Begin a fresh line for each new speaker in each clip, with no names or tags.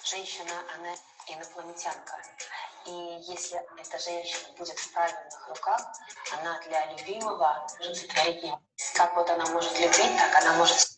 Женщина, она инопланетянка. И если эта женщина будет в правильных руках, она для любимого может сотворить небо. Как вот она может любить, так она может...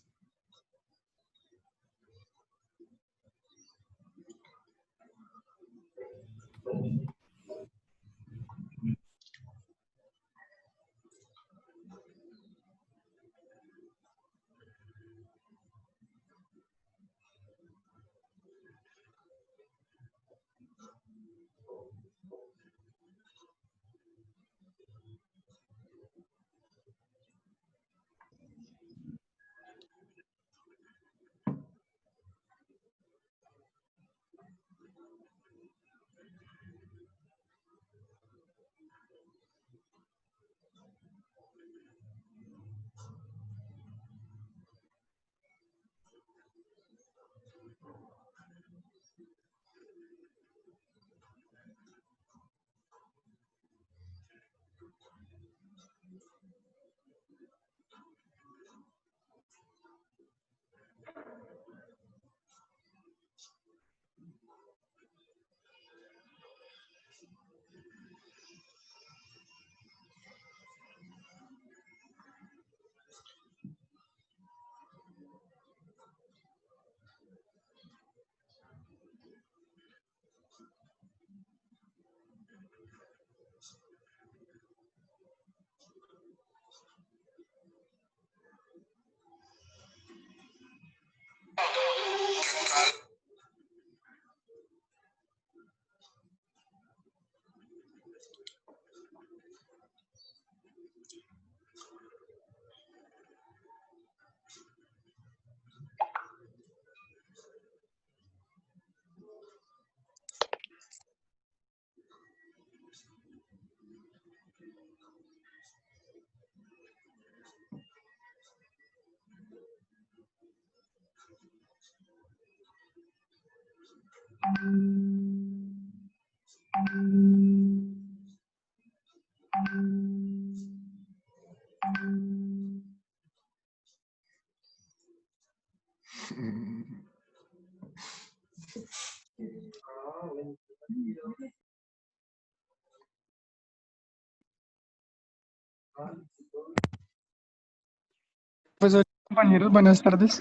Profesor, compañeros, buenas tardes.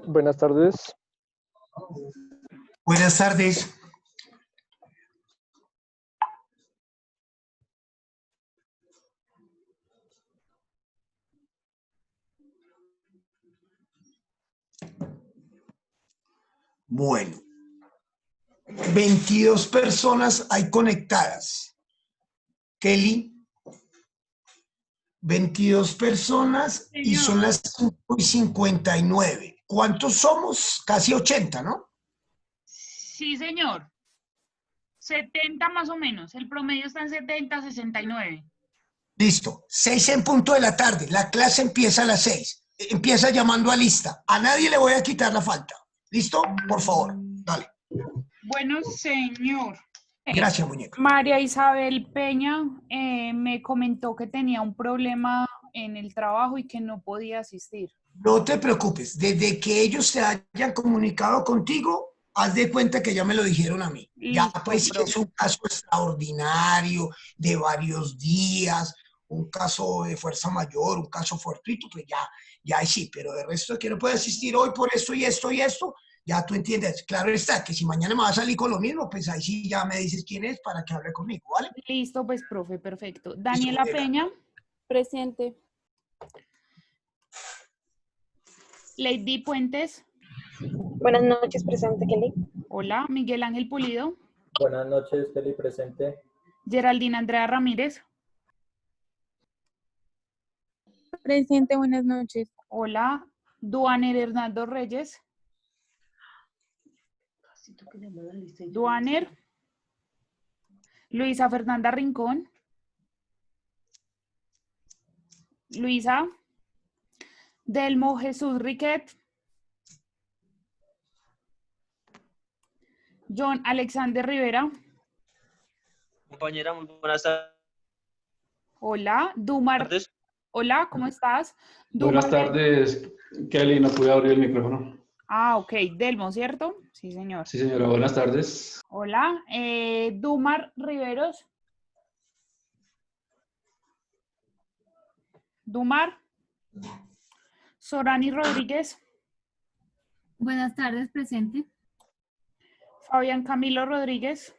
Buenas tardes.
Buenas tardes. Bueno, 22 personas hay conectadas. Kelly, 22 personas y son las 5:59. ¿Cuántos somos? Casi 80, ¿no?
Sí, señor. 70 más o menos. El promedio está en 70, 69.
Listo. 6 en punto de la tarde. La clase empieza a las 6. Empieza llamando a lista. A nadie le voy a quitar la falta. ¿Listo? Por favor, dale.
Bueno, señor.
Gracias, muñeca.
María Isabel Peña me comentó que tenía un problema en el trabajo y que no podía asistir.
No te preocupes. Desde que ellos se hayan comunicado contigo, haz de cuenta que ya me lo dijeron a mí. Ya
Listo,
pues si
profe.
es un caso extraordinario, de varios días, un caso de fuerza mayor, un caso fortuito, pues ya ahí sí, pero de resto que no puede asistir hoy por esto y esto y esto, ya tú entiendes. Claro está, que si mañana me va a salir con lo mismo, pues ahí sí ya me dices quién es para que hable conmigo, ¿vale?
Listo, pues, profe, perfecto. Daniela
Listo,
Peña.
Presente.
Lady Puentes.
Buenas noches, presente, Kelly.
Hola. Miguel Ángel Pulido.
Buenas noches, Kelly presente.
Geraldine Andrea Ramírez.
Presente, buenas noches.
Hola. Duaner Hernando Reyes. Duaner. Luisa Fernanda Rincón. Luisa. Delmo Jesús Riquet. John Alexander Rivera.
Compañera, muy buenas tardes.
Hola. Dumar Hola, ¿cómo estás?
Buenas
Dumar
tardes, Kelly. No pude abrir el micrófono.
Ok, Delmo, ¿cierto? Sí, señor.
Sí, señora, buenas tardes.
Hola, Dumar Riveros. Dumar. Sorani Rodríguez.
Buenas tardes, presente.
Fabián Camilo Rodríguez.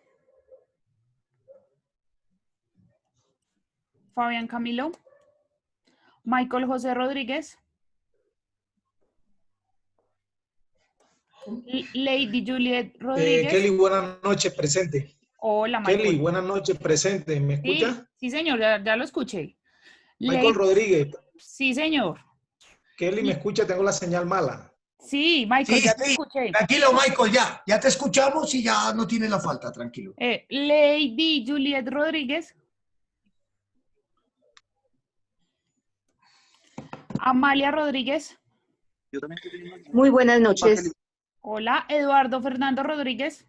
Fabián Camilo. Michael José Rodríguez. Lady Juliet Rodríguez.
Kelly, buenas noches, presente.
Hola, Michael.
Kelly, buenas noches, presente. ¿Me
Sí,
escucha?
sí, señor, ya lo escuché.
Michael Rodríguez.
Sí, señor.
Kelly, ¿me escucha? Tengo la señal mala.
Sí, Michael,
Sí,
ya te
sí.
escuché.
Tranquilo, Michael, ya te escuchamos y ya no tienes la falta, tranquilo.
Lady Juliet Rodríguez. Amalia Rodríguez.
Muy buenas noches.
Hola, Eduardo Fernando Rodríguez.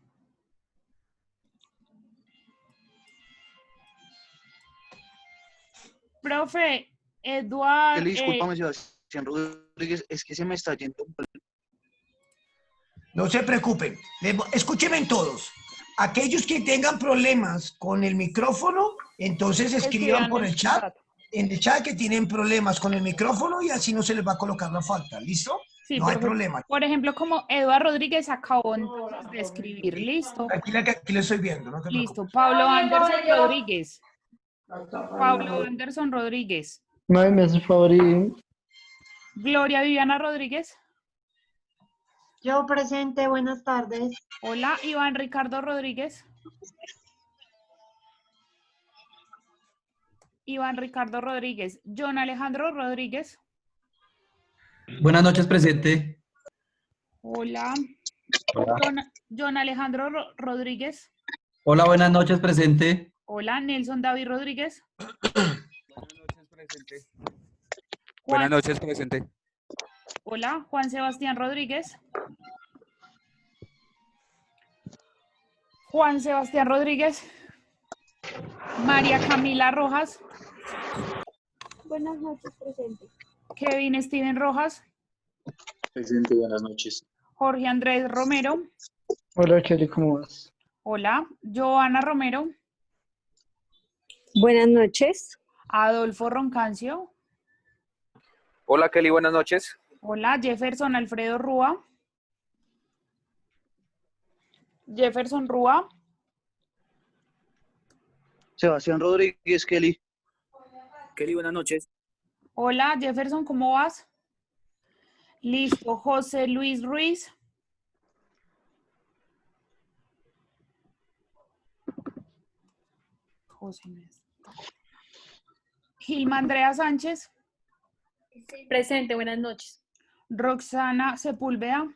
Profe, Eduardo.
Discúlpame, Sebastián Rodríguez, es que se me está yendo.
No se preocupen. Escúchenme todos. Aquellos que tengan problemas con el micrófono, entonces escriban por el chat. En el chat que tienen problemas con el micrófono y así no se les va a colocar la falta. ¿Listo?
Sí,
no hay
profe.
problema.
Por ejemplo, como Eduardo Rodríguez acabó entonces de escribir. Listo.
Tranquila que aquí lo estoy viendo. No te
Listo.
preocupes.
Pablo Anderson Rodríguez. Pablo Anderson Rodríguez.
Madre, me hace favor y...
Gloria Viviana Rodríguez.
Yo presente, buenas tardes.
Hola, Iván Ricardo Rodríguez. Iván Ricardo Rodríguez. John Alejandro Rodríguez.
Buenas noches, presente.
Hola. John Alejandro Rodríguez.
Hola, buenas noches, presente.
Hola, Nelson David Rodríguez.
Buenas noches, presente. Buenas noches, presente.
Hola, Juan Sebastián Rodríguez. Juan Sebastián Rodríguez. María Camila Rojas.
Buenas noches, presente.
Kevin Steven Rojas.
Presente, buenas noches.
Jorge Andrés Romero.
Hola, Kelly, ¿cómo vas?
Hola, Joana Romero.
Buenas noches.
Adolfo Roncancio.
Hola, Kelly, buenas noches.
Hola, Jefferson Alfredo Rúa. Jefferson Rúa.
Sebastián Rodríguez, Kelly. Kelly, buenas noches.
Hola, Jefferson, ¿cómo vas? Listo, José Luis Ruiz. José Luis. Gilma Andrea Sánchez.
Presente, buenas noches.
Roxana Sepúlveda.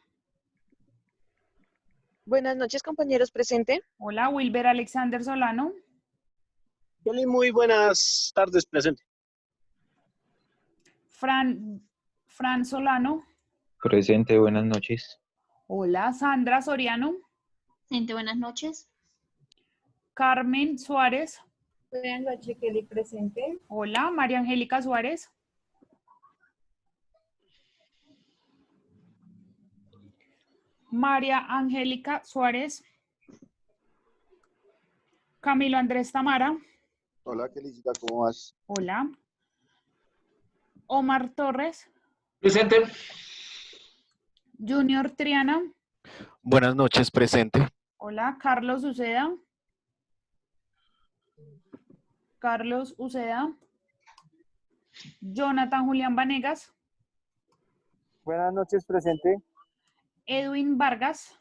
Buenas noches, compañeros, presente.
Hola, Wilber Alexander Solano.
Kelly, muy buenas tardes, presente.
Fran Solano.
Presente, buenas noches.
Hola, Sandra Soriano.
Presente, buenas noches.
Carmen Suárez.
Buenas noches, Kelly, presente.
Hola, María Angélica Suárez. María Angélica Suárez. Camilo Andrés Tamara.
Hola, Kellycita, ¿cómo vas?
Hola. Omar Torres.
Presente.
Junior Triana.
Buenas noches, presente.
Hola, Carlos Uceda. Carlos Uceda. Jonathan Julián Vanegas.
Buenas noches, presente.
Edwin Vargas.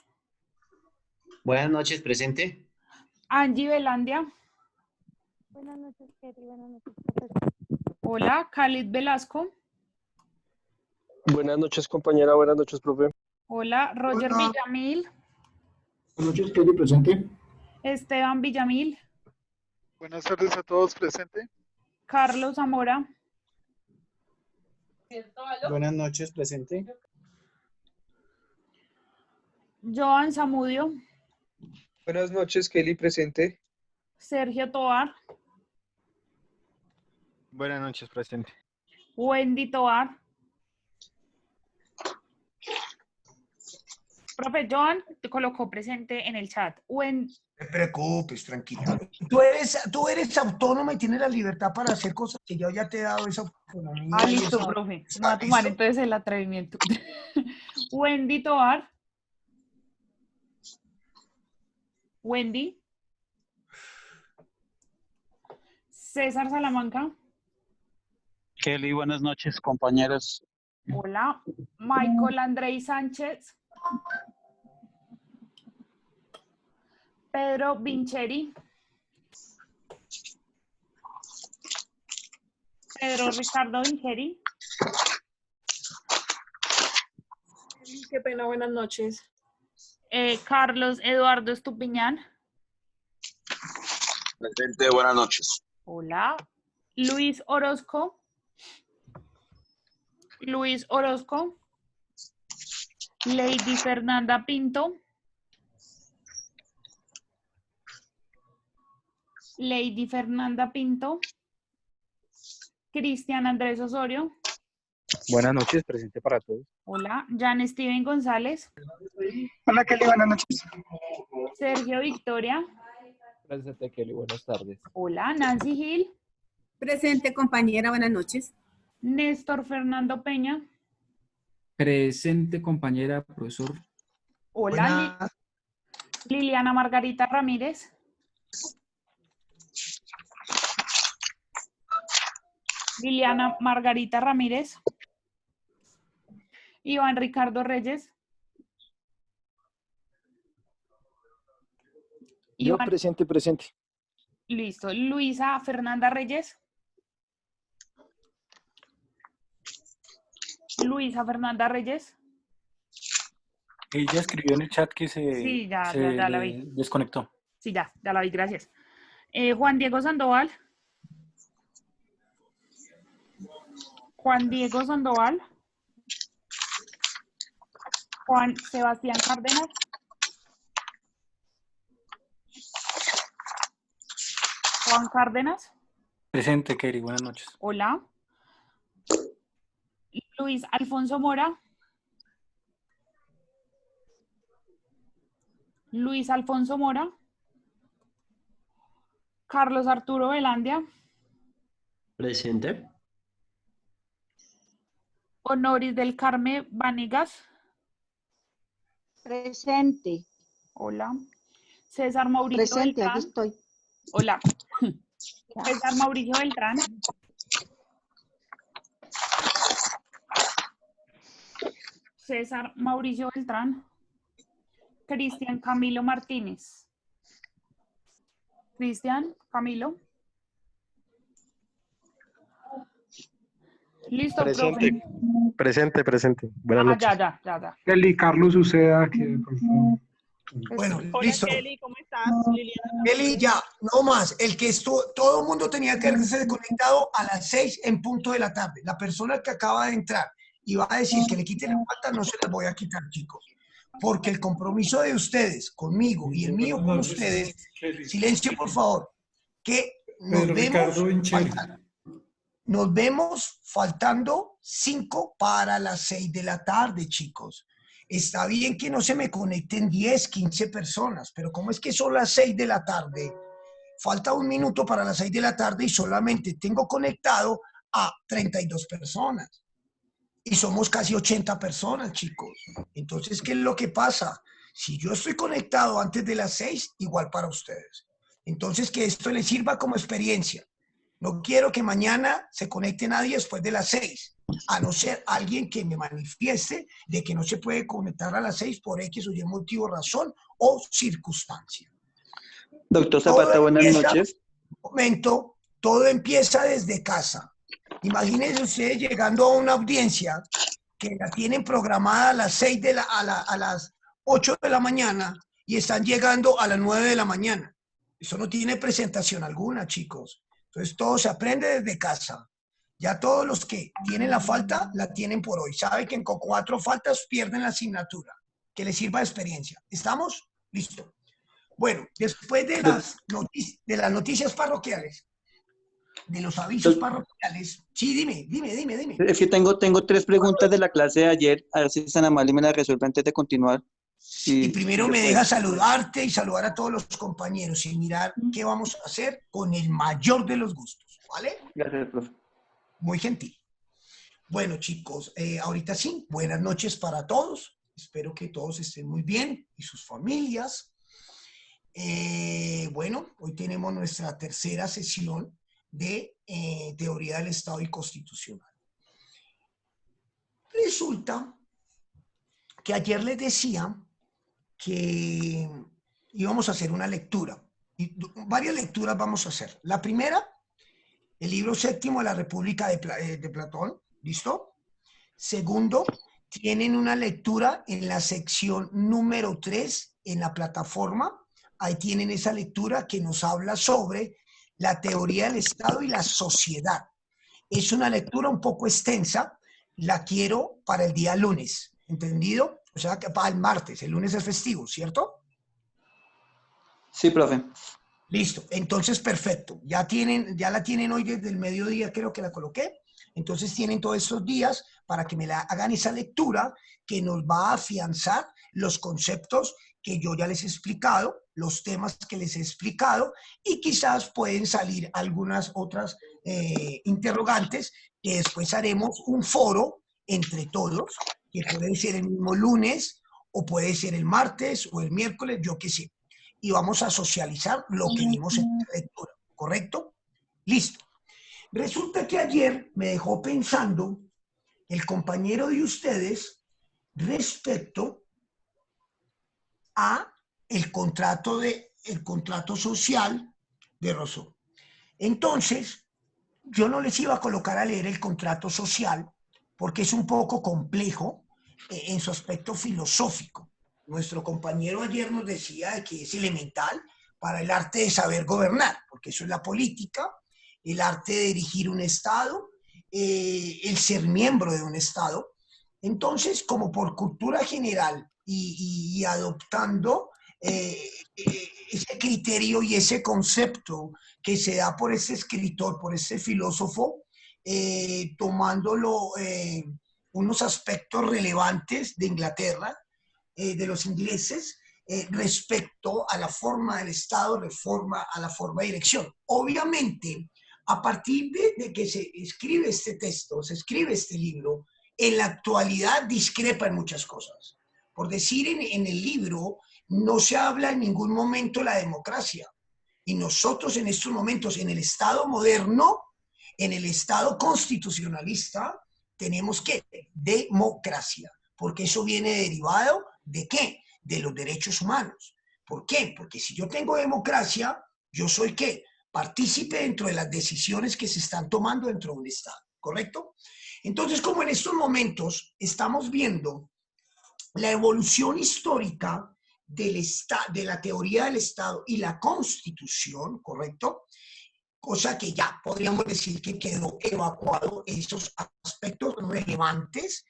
Buenas noches, presente.
Angie Velandia.
Buenas noches, Kelly, buenas noches.
Hola, Khalid Velasco.
Buenas noches, compañera. Buenas noches, profe.
Hola, Roger Villamil.
Buenas noches, Kelly, presente.
Esteban Villamil.
Buenas tardes a todos, presente.
Carlos Zamora.
Buenas noches, presente.
Joan Zamudio.
Buenas noches, Kelly, presente.
Sergio Tovar.
Buenas noches, presente.
Wendy Tovar. Profe Joan te colocó presente en el chat.
No te preocupes, tranquila. Tú eres autónoma y tienes la libertad para hacer cosas que yo ya te he dado esa autonomía.
Ah, listo, profe. Me va a tomar entonces el atrevimiento. Wendy Tovar. Wendy. César Salamanca.
Kelly, buenas noches, compañeros.
Hola. Michael Andrei Sánchez. Pedro Vincheri. Pedro Ricardo Vincheri.
Qué pena, buenas noches.
Carlos Eduardo Estupiñán.
Presente, buenas noches.
Hola. Luis Orozco. Luis Orozco. Lady Fernanda Pinto. Lady Fernanda Pinto. Cristian Andrés Osorio.
Buenas noches, presente para todos.
Hola. Jan Steven González.
Hola Kelly, buenas noches.
Sergio Victoria.
Presente, Kelly, buenas tardes.
Hola. Nancy Gil.
Presente, compañera, buenas noches.
Néstor Fernando Peña.
Presente, compañera, profesor.
Hola. Liliana Margarita Ramírez. Liliana Margarita Ramírez. Iván Ricardo Reyes.
Yo presente.
Listo. Luisa Fernanda Reyes. Luisa Fernanda Reyes.
Ella escribió en el chat que
Sí, ya la vi.
desconectó.
Sí, ya la vi, gracias. Juan Diego Sandoval. Juan Diego Sandoval. Juan Sebastián Cárdenas. Juan Cárdenas.
Presente, Kelly, buenas noches.
Hola. Luis Alfonso Mora. Luis Alfonso Mora. Carlos Arturo Velandia.
Presente.
Honoris del Carmen Vanegas.
Presente.
Hola. César Mauricio
Presente,
Beltrán.
aquí estoy.
Hola. César Mauricio Beltrán. César Mauricio Beltrán. Cristian Camilo Martínez. Cristian Camilo. Listo,
Presente.
profe.
Presente. Buenas noches.
Ya.
Kelly, Carlos Uceda, que por favor.
Bueno,
Hola
listo.
Kelly, ¿cómo estás? Liliana.
Kelly, ya, no más. El que todo el mundo tenía que haberse conectado a las 6 en punto de la tarde. La persona que acaba de entrar y va a decir que le quiten la falta, no se las voy a quitar, chicos. Porque el compromiso de ustedes conmigo y el mío con ustedes, silencio por favor, que nos vemos faltando 5 para las 6 de la tarde, chicos. Está bien que no se me conecten 10, 15 personas, pero ¿cómo es que son las 6 de la tarde? Falta 1 minuto para las 6 de la tarde y solamente tengo conectado a 32 personas. Y somos casi 80 personas, chicos. Entonces, ¿qué es lo que pasa? Si yo estoy conectado antes de las 6, igual para ustedes. Entonces, que esto les sirva como experiencia. No quiero que mañana se conecte nadie después de las 6, a no ser alguien que me manifieste de que no se puede conectar a las 6 por X o Y motivo, razón o circunstancia.
Doctor Zapata, buenas noches.
Un momento, todo empieza desde casa. Imagínense ustedes llegando a una audiencia que la tienen programada a las a las 8 de la mañana y están llegando a las 9 de la mañana. Eso no tiene presentación alguna, chicos. Entonces todo se aprende desde casa. Ya todos los que tienen la falta, la tienen por hoy. Saben que con 4 faltas pierden la asignatura. Que les sirva de experiencia. ¿Estamos? Listo. Bueno, después de las noticias parroquiales. de los avisos parroquiales. Sí, dime.
Es que tengo 3 preguntas de la clase de ayer, a ver si están amables y me las resuelve antes de continuar.
Y primero
se
me
puede.
deja saludarte y saludar a todos los compañeros y mirar qué vamos a hacer con el mayor de los gustos, ¿vale?
Gracias, profe.
Muy gentil. Bueno, chicos, ahorita sí, buenas noches para todos. Espero que todos estén muy bien y sus familias. Bueno, hoy tenemos nuestra tercera sesión de Teoría del Estado y Constitucional. Resulta que ayer les decía que íbamos a hacer una lectura. Y varias lecturas vamos a hacer. La primera, el libro séptimo de la República de Platón, ¿listo? Segundo, tienen una lectura en la sección número 3 en la plataforma. Ahí tienen esa lectura que nos habla sobre la teoría del Estado y la sociedad. Es una lectura un poco extensa, la quiero para el día lunes, ¿entendido? O sea, que para el martes, el lunes es festivo, ¿cierto?
Sí, profe.
Listo, entonces perfecto. Ya la tienen hoy desde el mediodía, creo que la coloqué. Entonces tienen todos estos días para que me la hagan esa lectura que nos va a afianzar los conceptos que yo ya les he explicado, los temas que les he explicado, y quizás pueden salir algunas otras interrogantes que después haremos un foro entre todos, que puede ser el mismo lunes o puede ser el martes o el miércoles, yo qué sé. Y vamos a socializar lo que vimos en la lectura, ¿correcto? Listo. Resulta que ayer me dejó pensando el compañero de ustedes respecto a el contrato social de Rousseau. Entonces, yo no les iba a colocar a leer el contrato social porque es un poco complejo en su aspecto filosófico. Nuestro compañero ayer nos decía que es elemental para el arte de saber gobernar, porque eso es la política, el arte de dirigir un Estado, el ser miembro de un Estado. Entonces, como por cultura general y adoptando ese criterio y ese concepto que se da por ese escritor, por ese filósofo, tomándolo unos aspectos relevantes de Inglaterra, de los ingleses, respecto a la forma del Estado, a la forma de dirección. Obviamente, a partir de que se escribe este texto, se escribe este libro, en la actualidad discrepa en muchas cosas. Por decir, en el libro no se habla en ningún momento de la democracia. Y nosotros en estos momentos, en el Estado moderno, en el Estado constitucionalista, tenemos que democracia, porque eso viene derivado ¿de qué? De los derechos humanos. ¿Por qué? Porque si yo tengo democracia, yo soy ¿qué? Partícipe dentro de las decisiones que se están tomando dentro de un Estado, ¿correcto? Entonces, como en estos momentos estamos viendo la evolución histórica de la teoría del Estado y la Constitución, ¿correcto? Cosa que ya podríamos decir que quedó evacuado esos aspectos relevantes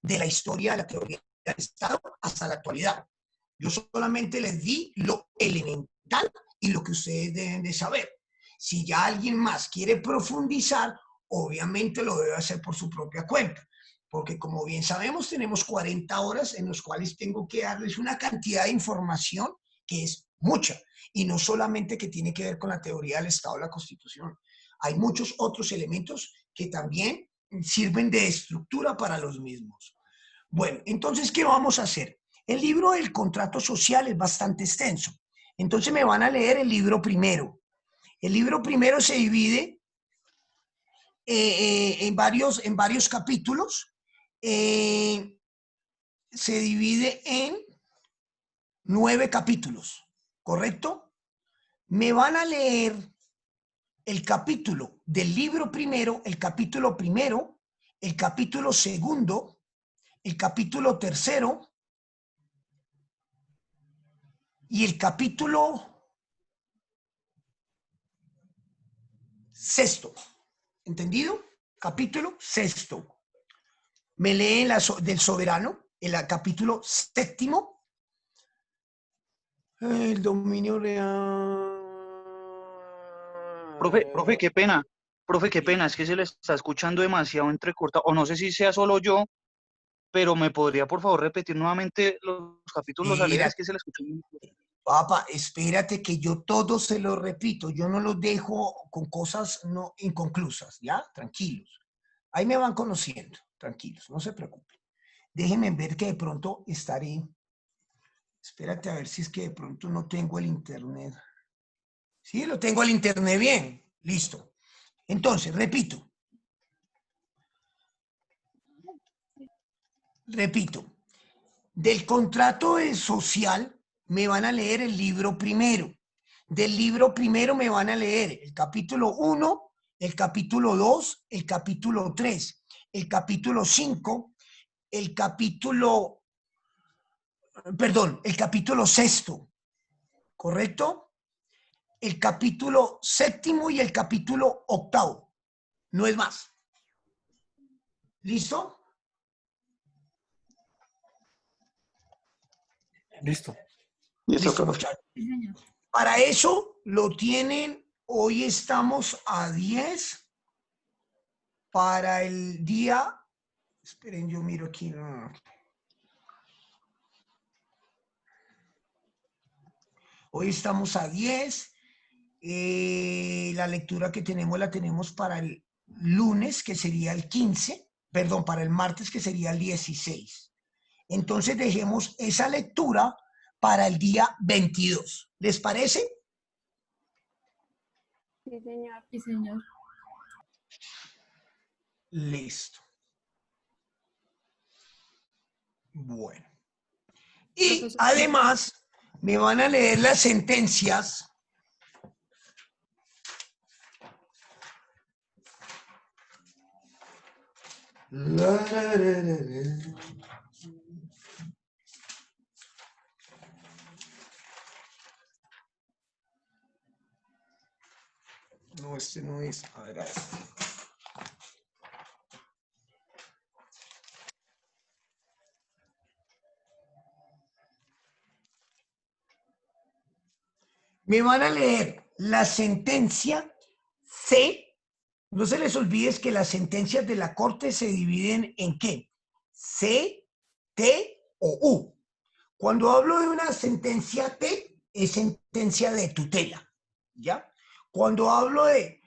de la historia de la teoría del Estado hasta la actualidad. Yo solamente les di lo elemental y lo que ustedes deben de saber. Si ya alguien más quiere profundizar, obviamente lo debe hacer por su propia cuenta. Porque como bien sabemos, tenemos 40 horas en las cuales tengo que darles una cantidad de información que es mucha. Y no solamente que tiene que ver con la teoría del Estado o la Constitución. Hay muchos otros elementos que también sirven de estructura para los mismos. Bueno, entonces, ¿qué vamos a hacer? El libro del contrato social es bastante extenso. Entonces me van a leer el libro primero. El libro primero se divide en varios capítulos. Se divide en 9 capítulos, ¿correcto? Me van a leer el capítulo del libro primero, el capítulo primero, el capítulo segundo, el capítulo tercero y el capítulo sexto. ¿Entendido? Capítulo sexto. Me leen del Soberano, el capítulo séptimo. El dominio real.
Profe, qué pena.
Profe, qué pena, es que se le está escuchando demasiado entrecortado, o no sé si sea solo yo, pero ¿me podría por favor repetir nuevamente los capítulos a leer?
Mira,
Es que se le escucha muy...
papá, espérate que yo todo se lo repito, yo no los dejo con cosas no inconclusas, ¿ya? Tranquilos. Ahí me van conociendo, tranquilos, no se preocupen. Déjenme ver que de pronto estaré. Espérate a ver si es que de pronto no tengo el internet. Sí, lo tengo el internet bien. Listo. Entonces, repito. Del contrato social me van a leer el libro primero. Del libro primero me van a leer el capítulo 1, el capítulo 2, el capítulo 3, el capítulo 5, el capítulo sexto, ¿correcto? El capítulo séptimo y el capítulo octavo. No es más. ¿Listo?
Listo.
Listo, muchachos. Para eso lo tienen, hoy estamos a 10 para el día, esperen, yo miro aquí. Hoy estamos a 10, la lectura que tenemos la tenemos para el lunes, que sería el 15, perdón, para el martes, que sería el 16. Entonces dejemos esa lectura para el día 22. ¿Les parece?
Sí, señor. Sí, señor.
Listo. Bueno. Y
Profesor,
además me van a leer las sentencias no, este no es. A ver, me van a leer la sentencia C. No se les olvide que las sentencias de la Corte se dividen en ¿qué? C, T o U. Cuando hablo de una sentencia T, es sentencia de tutela, ¿ya? Cuando hablo de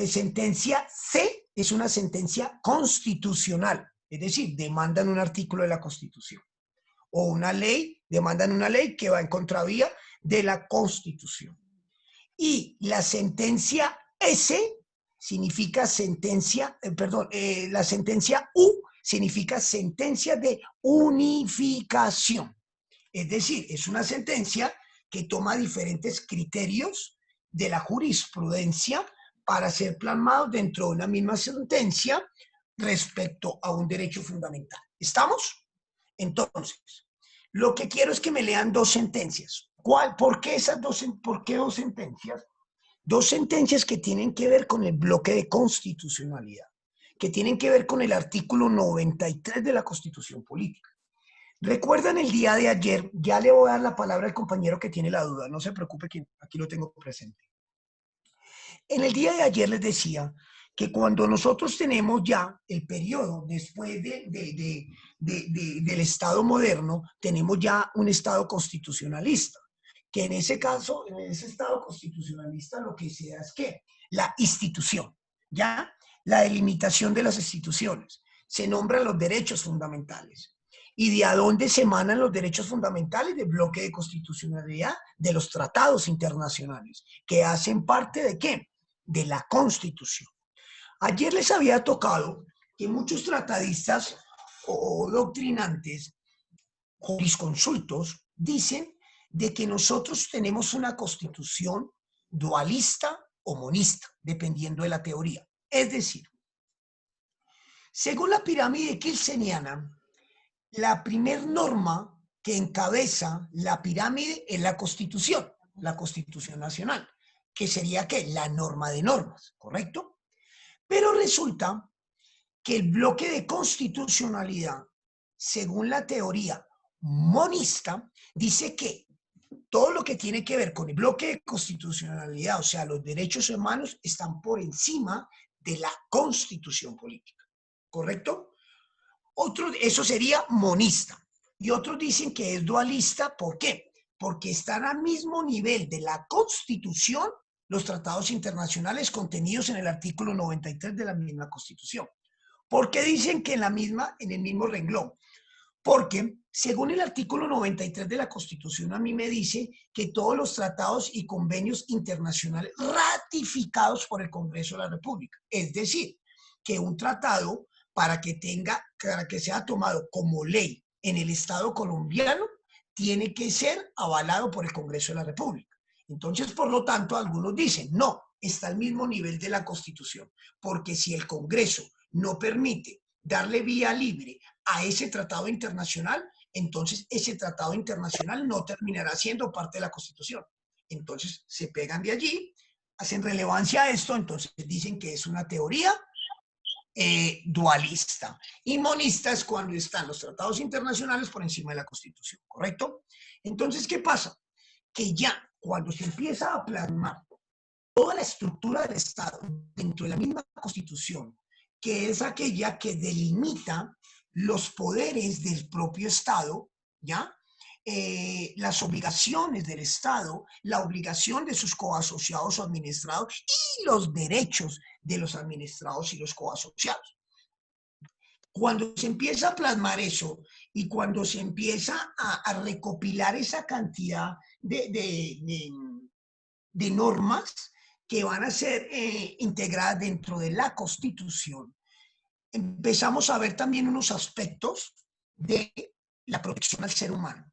sentencia C, es una sentencia constitucional, es decir, demandan un artículo de la Constitución. O una ley, demandan una ley que va en contravía de la Constitución. Y la sentencia S significa sentencia, la sentencia U significa sentencia de unificación. Es decir, es una sentencia que toma diferentes criterios de la jurisprudencia para ser plasmados dentro de una misma sentencia respecto a un derecho fundamental. ¿Estamos? Entonces, lo que quiero es que me lean dos sentencias. ¿Por qué dos sentencias? Dos sentencias que tienen que ver con el bloque de constitucionalidad, que tienen que ver con el artículo 93 de la Constitución Política. ¿Recuerdan el día de ayer? Ya le voy a dar la palabra al compañero que tiene la duda, no se preocupe que aquí lo tengo presente. En el día de ayer les decía que cuando nosotros tenemos ya el periodo después del Estado moderno, tenemos ya un Estado constitucionalista, que en ese caso, en ese Estado constitucionalista, lo que se da es que la institución, ¿ya? La delimitación de las instituciones, se nombran los derechos fundamentales. ¿Y de a dónde se emanan los derechos fundamentales? Del bloque de constitucionalidad de los tratados internacionales, que hacen parte ¿de qué? De la Constitución. Ayer les había tocado que muchos tratadistas o doctrinantes, jurisconsultos, dicen de que nosotros tenemos una constitución dualista o monista, dependiendo de la teoría. Es decir, según la pirámide kelseniana, la primer norma que encabeza la pirámide es la Constitución Nacional, que sería ¿qué? La norma de normas, ¿correcto? Pero resulta que el bloque de constitucionalidad, según la teoría monista, dice que todo lo que tiene que ver con el bloque de constitucionalidad, o sea, los derechos humanos, están por encima de la constitución política, ¿correcto? Eso sería monista. Y otros dicen que es dualista, ¿por qué? Porque están al mismo nivel de la Constitución los tratados internacionales contenidos en el artículo 93 de la misma Constitución. ¿Por qué dicen que en el mismo renglón? Porque según el artículo 93 de la Constitución, a mí me dice que todos los tratados y convenios internacionales ratificados por el Congreso de la República, es decir, que un tratado para que sea tomado como ley en el Estado colombiano, tiene que ser avalado por el Congreso de la República. Entonces, por lo tanto, algunos dicen, no, está al mismo nivel de la Constitución, porque si el Congreso no permite darle vía libre a ese tratado internacional, entonces ese tratado internacional no terminará siendo parte de la Constitución. Entonces, se pegan de allí, hacen relevancia a esto, entonces dicen que es una teoría dualista. Y monista es cuando están los tratados internacionales por encima de la Constitución, ¿correcto? Entonces, ¿qué pasa? Que ya cuando se empieza a plasmar toda la estructura del Estado dentro de la misma Constitución, que es aquella que delimita los poderes del propio Estado, ¿ya? Las obligaciones del Estado, la obligación de sus coasociados o administrados y los derechos de los administrados y los coasociados. Cuando se empieza a plasmar eso y cuando se empieza a recopilar esa cantidad de normas que van a ser integradas dentro de la Constitución, empezamos a ver también unos aspectos de la protección al ser humano.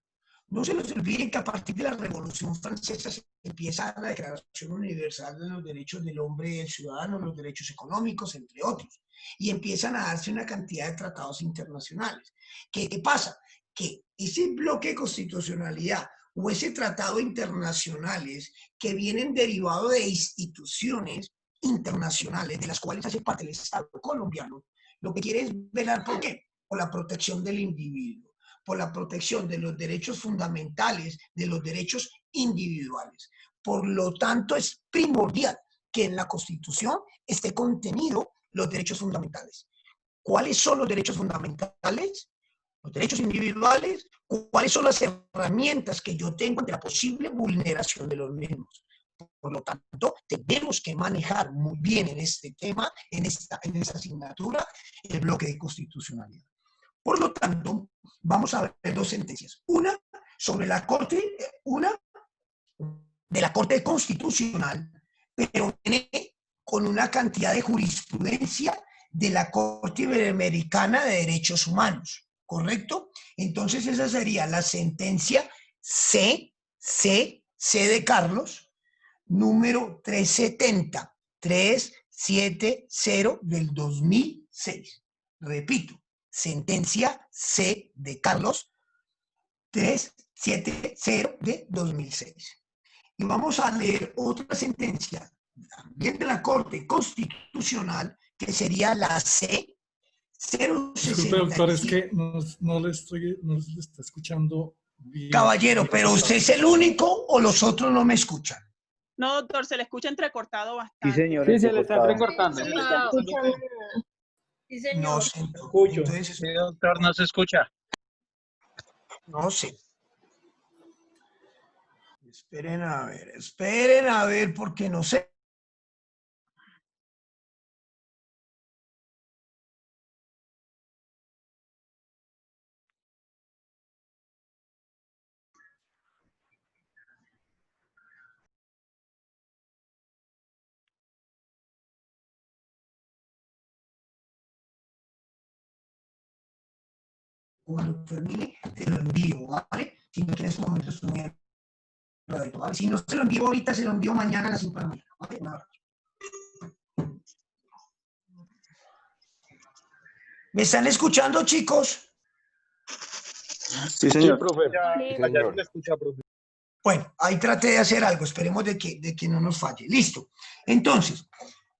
No se nos olviden que a partir de la Revolución Francesa se empieza la Declaración Universal de los Derechos del Hombre y del Ciudadano, los derechos económicos, entre otros. Y empiezan a darse una cantidad de tratados internacionales. ¿Qué pasa? Que ese bloque de constitucionalidad o ese tratado internacionales que vienen derivados de instituciones internacionales, de las cuales hace parte el Estado colombiano, lo que quiere es velar por qué, por la protección del individuo, por la protección de los derechos fundamentales, de los derechos individuales. Por lo tanto, es primordial que en la Constitución esté contenido los derechos fundamentales. ¿Cuáles son los derechos fundamentales? Los derechos individuales. ¿Cuáles son las herramientas que yo tengo ante la posible vulneración de los mismos? Por lo tanto, tenemos que manejar muy bien en este tema, en esta asignatura, el bloque de constitucionalidad. Por lo tanto, vamos a ver dos sentencias. Una sobre la Corte, una de la Corte Constitucional, pero viene con una cantidad de jurisprudencia de la Corte Interamericana de Derechos Humanos, ¿correcto? Entonces esa sería la sentencia C de Carlos, número 370 del 2006. Repito, sentencia C de Carlos 370 de 2006. Y vamos a leer otra sentencia, también de la Corte Constitucional, que sería la C 065.
Disculpe, doctor, es que no le está escuchando bien.
Caballero, pero ¿usted es el único o los otros no me escuchan?
No, doctor, se le escucha entrecortado bastante.
Sí, señor.
Sí, se le está recortando.
Sí, señor.
No sé. Entonces,
Sí, doctor, no se escucha.
no sé. Esperen a ver, porque no sé. Cuando termine, te lo envío, ¿vale? Si no tienes momento, estoy muy agradecido, ¿vale? Si no se lo envío ahorita, se lo envío mañana a las 5 de la mañana, ¿vale? Un abrazo. ¿Me están escuchando, chicos?
Sí, señor.
Sí, profe.
Allá
le escucha, profe.
Bueno, ahí traté de hacer algo, esperemos de que no nos falle. Listo. Entonces,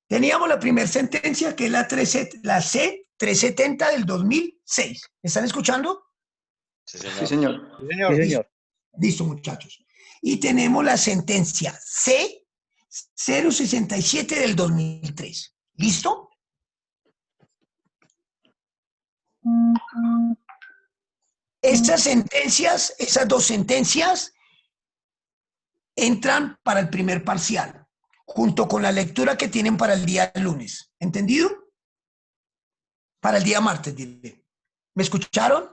teníamos la primera sentencia, que es la C-370 del 2006. ¿Me están escuchando?
Sí, señor.
Sí, señor.
Listo, muchachos. Y tenemos la sentencia C-067 del 2003. ¿Listo? Esas dos sentencias entran para el primer parcial, junto con la lectura que tienen para el día lunes. ¿Entendido? Para el día martes, diré. ¿Me escucharon?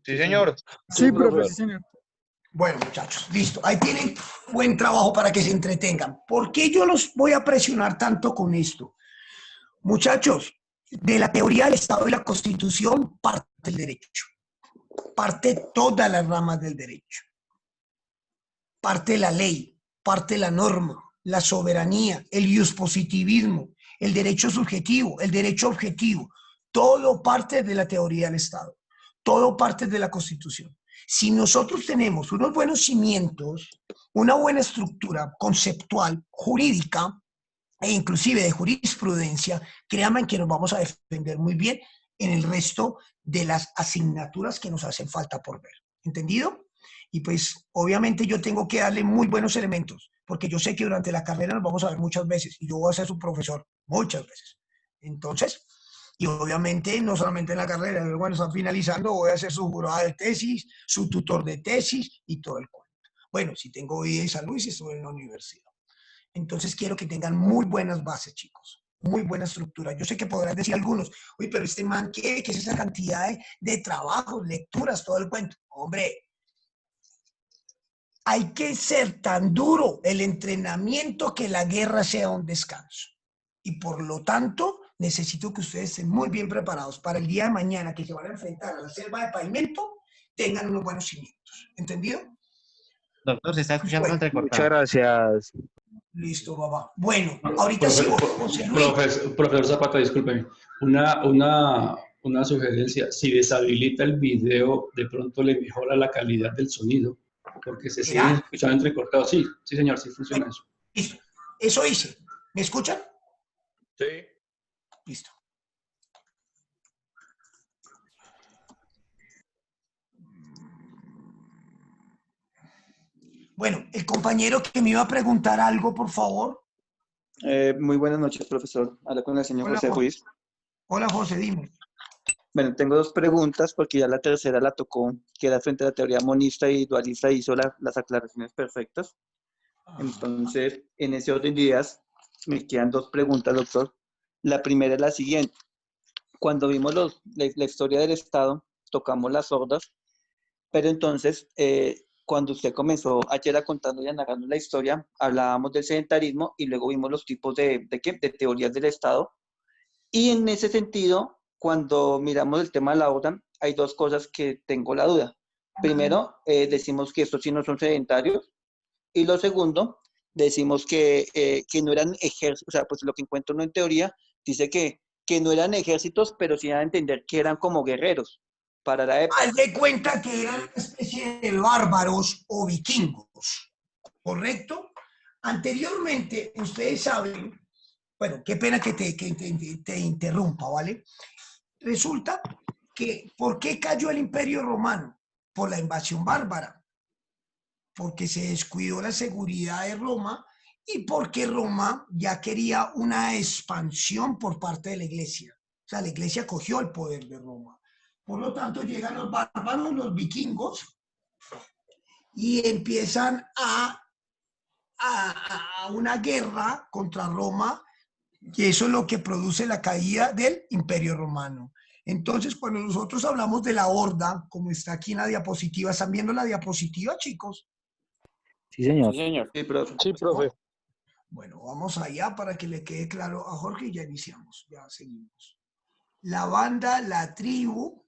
Sí, señor.
Sí, profe, sí, señor.
Bueno, muchachos, listo. Ahí tienen buen trabajo para que se entretengan. ¿Por qué yo los voy a presionar tanto con esto? Muchachos, de la teoría del Estado y la Constitución parte el derecho. Parte todas las ramas del derecho. Parte la ley, parte la norma, la soberanía, el iuspositivismo, el derecho subjetivo, el derecho objetivo. Todo parte de la teoría del Estado. Todo parte de la Constitución. Si nosotros tenemos unos buenos cimientos, una buena estructura conceptual, jurídica e inclusive de jurisprudencia, créanme que nos vamos a defender muy bien en el resto de las asignaturas que nos hacen falta por ver. ¿Entendido? Y pues obviamente yo tengo que darle muy buenos elementos, porque yo sé que durante la carrera nos vamos a ver muchas veces y yo voy a ser su profesor muchas veces. Entonces, y obviamente no solamente en la carrera, pero bueno, está finalizando, voy a ser su jurado de tesis, su tutor de tesis y todo el cuento. Bueno, si tengo vida y salud y si estoy en la universidad. Entonces quiero que tengan muy buenas bases, chicos. Muy buena estructura. Yo sé que podrán decir algunos, oye, pero este man, ¿qué es esa cantidad de trabajos, lecturas, todo el cuento? Hombre, hay que ser tan duro el entrenamiento que la guerra sea un descanso. Y por lo tanto, necesito que ustedes estén muy bien preparados para el día de mañana que se van a enfrentar a la selva de pavimento, tengan unos buenos cimientos. ¿Entendido?
Doctor, se está escuchando
Bueno,
entrecortado.
Muchas gracias.
Listo, papá. Bueno, ahorita sí, José Luis.
Profesor Zapata, discúlpeme. Una sugerencia. Si deshabilita el video, de pronto le mejora la calidad del sonido, porque se sigue escuchando entrecortado. Sí, sí, señor, sí funciona eso.
Listo. Eso hice. ¿Me escuchan?
Sí.
Listo. Bueno, el compañero que me iba a preguntar algo, por favor.
Muy buenas noches, profesor. Habla con el señor
Hola,
José Ruiz.
Hola, José, dime.
Bueno, tengo dos preguntas porque ya la tercera la tocó, que era frente a la teoría monista y dualista, hizo las aclaraciones perfectas. Entonces, en ese orden de ideas, me quedan dos preguntas, doctor. La primera es la siguiente. Cuando vimos la historia del Estado, tocamos las sordas, pero entonces, cuando usted comenzó ayer a contarnos y a narrarnos la historia, hablábamos del sedentarismo y luego vimos los tipos de teorías del Estado. Y en ese sentido, cuando miramos el tema de la OTAN, hay dos cosas que tengo la duda. Primero, decimos que estos sí no son sedentarios. Y lo segundo, decimos que no eran ejércitos, o sea, pues lo que encuentro en teoría, dice que no eran ejércitos, pero sí dan a entender que eran como guerreros para la época.
Haz de cuenta que eran una especie de bárbaros o vikingos, ¿correcto? Anteriormente, ustedes saben, bueno, qué pena que te interrumpa, ¿vale? Resulta que, ¿por qué cayó el Imperio Romano? Por la invasión bárbara. Porque se descuidó la seguridad de Roma y porque Roma ya quería una expansión por parte de la Iglesia. O sea, la Iglesia cogió el poder de Roma. Por lo tanto, llegan los bárbaros, los vikingos, y empiezan a una guerra contra Roma, y eso es lo que produce la caída del Imperio Romano. Entonces, cuando nosotros hablamos de la horda, como está aquí en la diapositiva, ¿están viendo la diapositiva, chicos?
Sí, señor.
Sí, señor.
Sí, profe.
Sí, profe.
Bueno, vamos allá para que le quede claro a Jorge y ya iniciamos, ya seguimos. La banda, la tribu,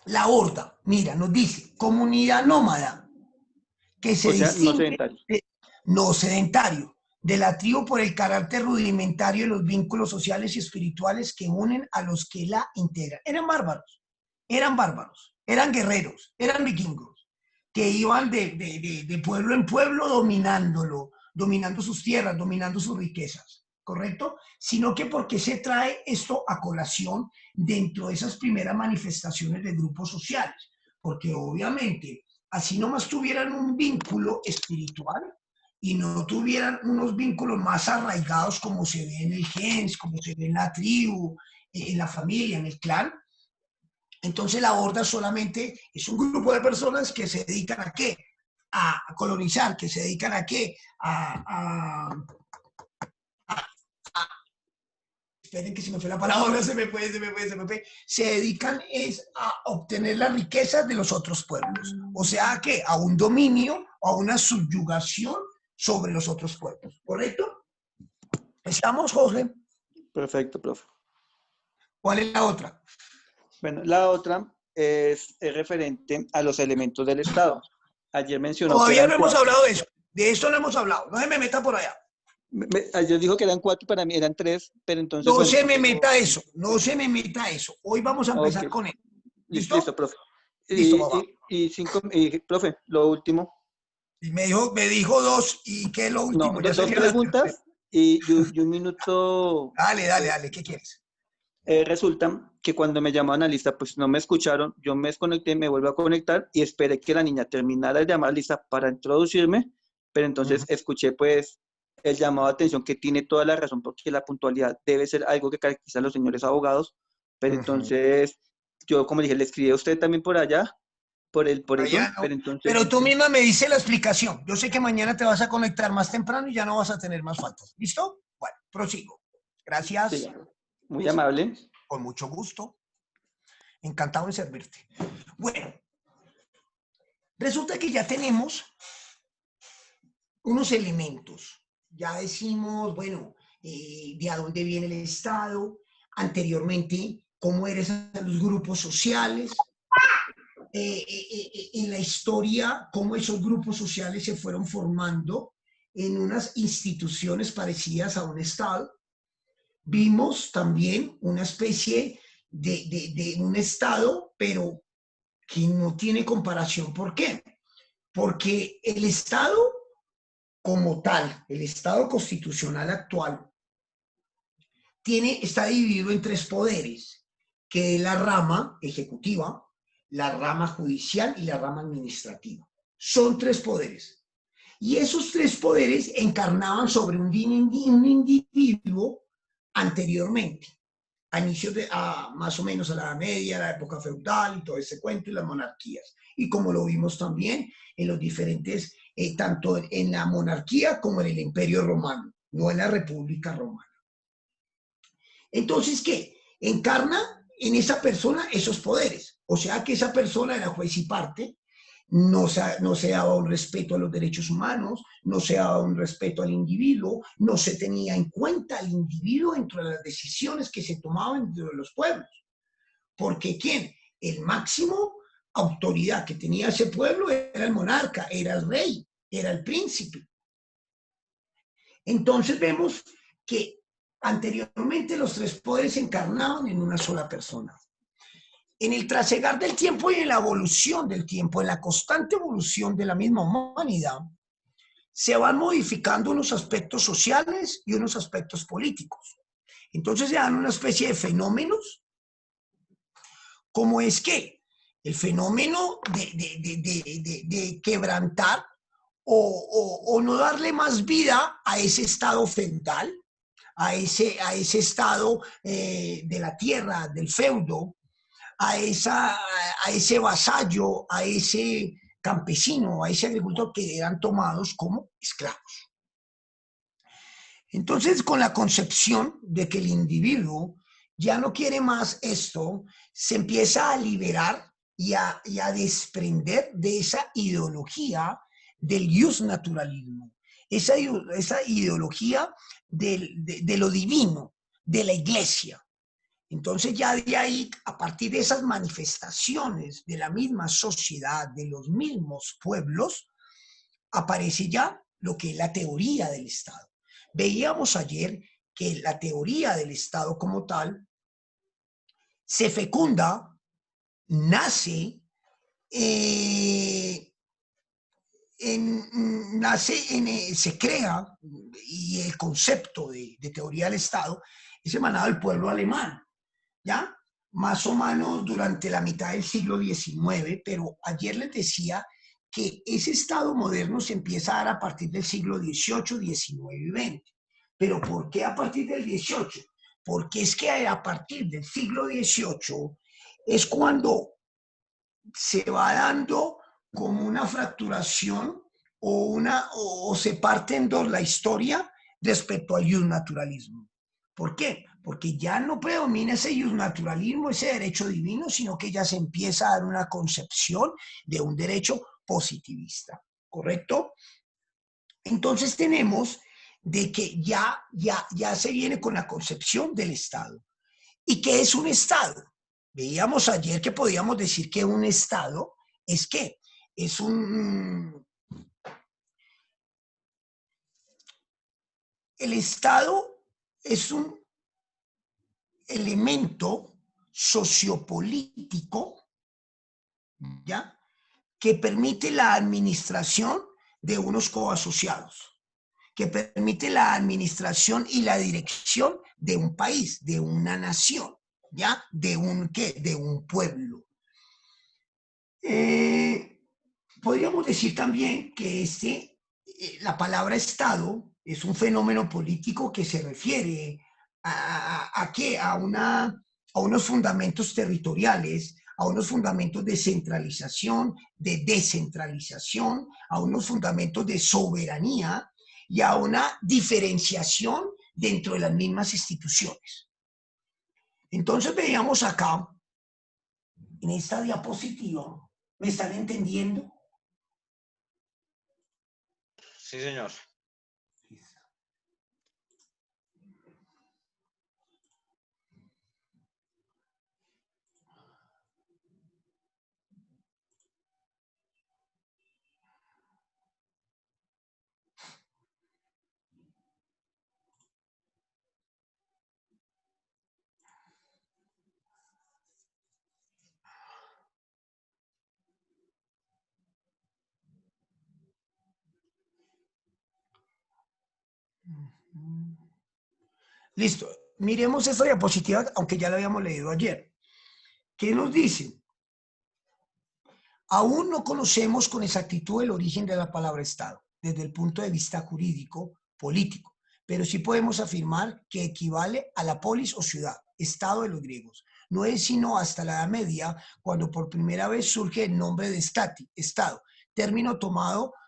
la horda, mira, nos dice, comunidad nómada, que se distingue no sedentario, de la tribu por el carácter rudimentario de los vínculos sociales y espirituales que unen a los que la integran. Eran bárbaros, eran guerreros, eran vikingos, que iban de pueblo en pueblo dominando sus tierras, dominando sus riquezas. ¿correcto? Sino que porque se trae esto a colación dentro de esas primeras manifestaciones de grupos sociales. Porque obviamente, así nomás tuvieran un vínculo espiritual y no tuvieran unos vínculos más arraigados como se ve en el gens, como se ve en la tribu, en la familia, en el clan. Entonces la horda solamente es un grupo de personas que se dedican ¿a qué? A colonizar, que se dedican ¿a qué? Esperen que se me fue la palabra, se me fue. Se dedican es a obtener las riquezas de los otros pueblos. O sea, ¿a qué? A un dominio o a una subyugación sobre los otros pueblos. ¿Correcto? ¿Estamos, Jorge?
Perfecto, profe.
¿Cuál es la otra?
Bueno, la otra es referente a los elementos del Estado. Ayer mencionó
Todavía
que
no hemos hablado de eso. De esto no hemos hablado. No se me meta por allá.
Ayer dijo que eran 4 y para mí eran 3, pero entonces...
No
bueno,
se me meta eso. No se me meta eso. Hoy vamos a empezar con él. ¿Listo?
Listo, profe.
Listo, papá.
Profe, lo último.
Y me dijo 2. ¿Y qué es lo último?
No,
Ya
2
sería la
preguntas
tercera.
y un minuto.
Dale. ¿Qué quieres?
Resulta que cuando me llamaron a lista, pues no me escucharon, yo me desconecté, me vuelvo a conectar y esperé que la niña terminara de llamar a lista para introducirme, pero entonces escuché pues el llamado de atención que tiene toda la razón, porque la puntualidad debe ser algo que caracteriza a los señores abogados, pero entonces yo, como dije, le escribí a usted también por allá, por eso,
No.
pero entonces...
Pero tú misma me dices la explicación. Yo sé que mañana te vas a conectar más temprano y ya no vas a tener más faltas. ¿Listo? Bueno, prosigo. Gracias.
Sí, muy amable.
Con mucho gusto. Encantado en servirte. Bueno, resulta que ya tenemos unos elementos. Ya decimos, bueno, de a dónde viene el Estado, anteriormente, cómo eran los grupos sociales, en la historia, cómo esos grupos sociales se fueron formando en unas instituciones parecidas a un Estado. Vimos también una especie de un Estado, pero que no tiene comparación. ¿Por qué? Porque el Estado como tal, el Estado constitucional actual, está dividido en 3 poderes, que es la rama ejecutiva, la rama judicial y la rama administrativa. Son 3 poderes. Y esos 3 poderes encarnaban sobre un individuo anteriormente, a inicios más o menos a la Edad Media, la época feudal y todo ese cuento y las monarquías. Y como lo vimos también en los diferentes, tanto en la monarquía como en el Imperio Romano, no en la República Romana. Entonces, ¿qué? Encarna en esa persona esos poderes. O sea que esa persona era juez y parte, no se daba un respeto a los derechos humanos, no se daba un respeto al individuo, no se tenía en cuenta al individuo dentro de las decisiones que se tomaban dentro de los pueblos. Porque ¿quién? El máximo autoridad que tenía ese pueblo era el monarca, era el rey, era el príncipe. Entonces vemos que anteriormente los 3 poderes se encarnaban en una sola persona. En el trasegar del tiempo y en la evolución del tiempo, en la constante evolución de la misma humanidad, se van modificando unos aspectos sociales y unos aspectos políticos. Entonces se dan una especie de fenómenos, como es que el fenómeno de quebrantar o no darle más vida a ese estado feudal, a ese estado de la tierra, del feudo, a ese vasallo, a ese campesino, a ese agricultor que eran tomados como esclavos. Entonces, con la concepción de que el individuo ya no quiere más esto, se empieza a liberar y a desprender de esa ideología del justnaturalismo, esa ideología de lo divino, de la iglesia. Entonces ya de ahí, a partir de esas manifestaciones de la misma sociedad, de los mismos pueblos, aparece ya lo que es la teoría del Estado. Veíamos ayer que la teoría del Estado como tal se fecunda, nace se crea, y el concepto de teoría del Estado es emanado del pueblo alemán, ¿ya? Más o menos durante la mitad del siglo XIX, pero ayer les decía que ese Estado moderno se empieza a dar a partir del siglo XVIII, XIX y XX. ¿Pero por qué a partir del XVIII? Porque es que a partir del siglo XVIII es cuando se va dando como una fracturación o se parte en dos la historia respecto al naturalismo. ¿Por qué? Porque ya no predomina ese naturalismo, ese derecho divino, sino que ya se empieza a dar una concepción de un derecho positivista, ¿correcto? Entonces tenemos de que ya se viene con la concepción del Estado. ¿Y qué es un Estado? Veíamos ayer que podíamos decir que un Estado es ¿qué? Es el Estado es un elemento sociopolítico, ¿ya? Que permite la administración de unos coasociados, que permite la administración y la dirección de un país, de una nación, ¿ya? ¿De un qué? De un pueblo. Podríamos decir también que la palabra Estado es un fenómeno político que se refiere ¿a qué? A unos fundamentos territoriales, a unos fundamentos de centralización, de descentralización, a unos fundamentos de soberanía y a una diferenciación dentro de las mismas instituciones. Entonces veíamos acá, en esta diapositiva, ¿me están entendiendo?
Sí, señor.
Listo. Miremos esta diapositiva, aunque ya la habíamos leído ayer. ¿Qué nos dice? Aún no conocemos con exactitud el origen de la palabra Estado, desde el punto de vista jurídico, político, pero sí podemos afirmar que equivale a la polis o ciudad, Estado de los griegos. No es sino hasta la Edad Media cuando por primera vez surge el nombre de Estado, término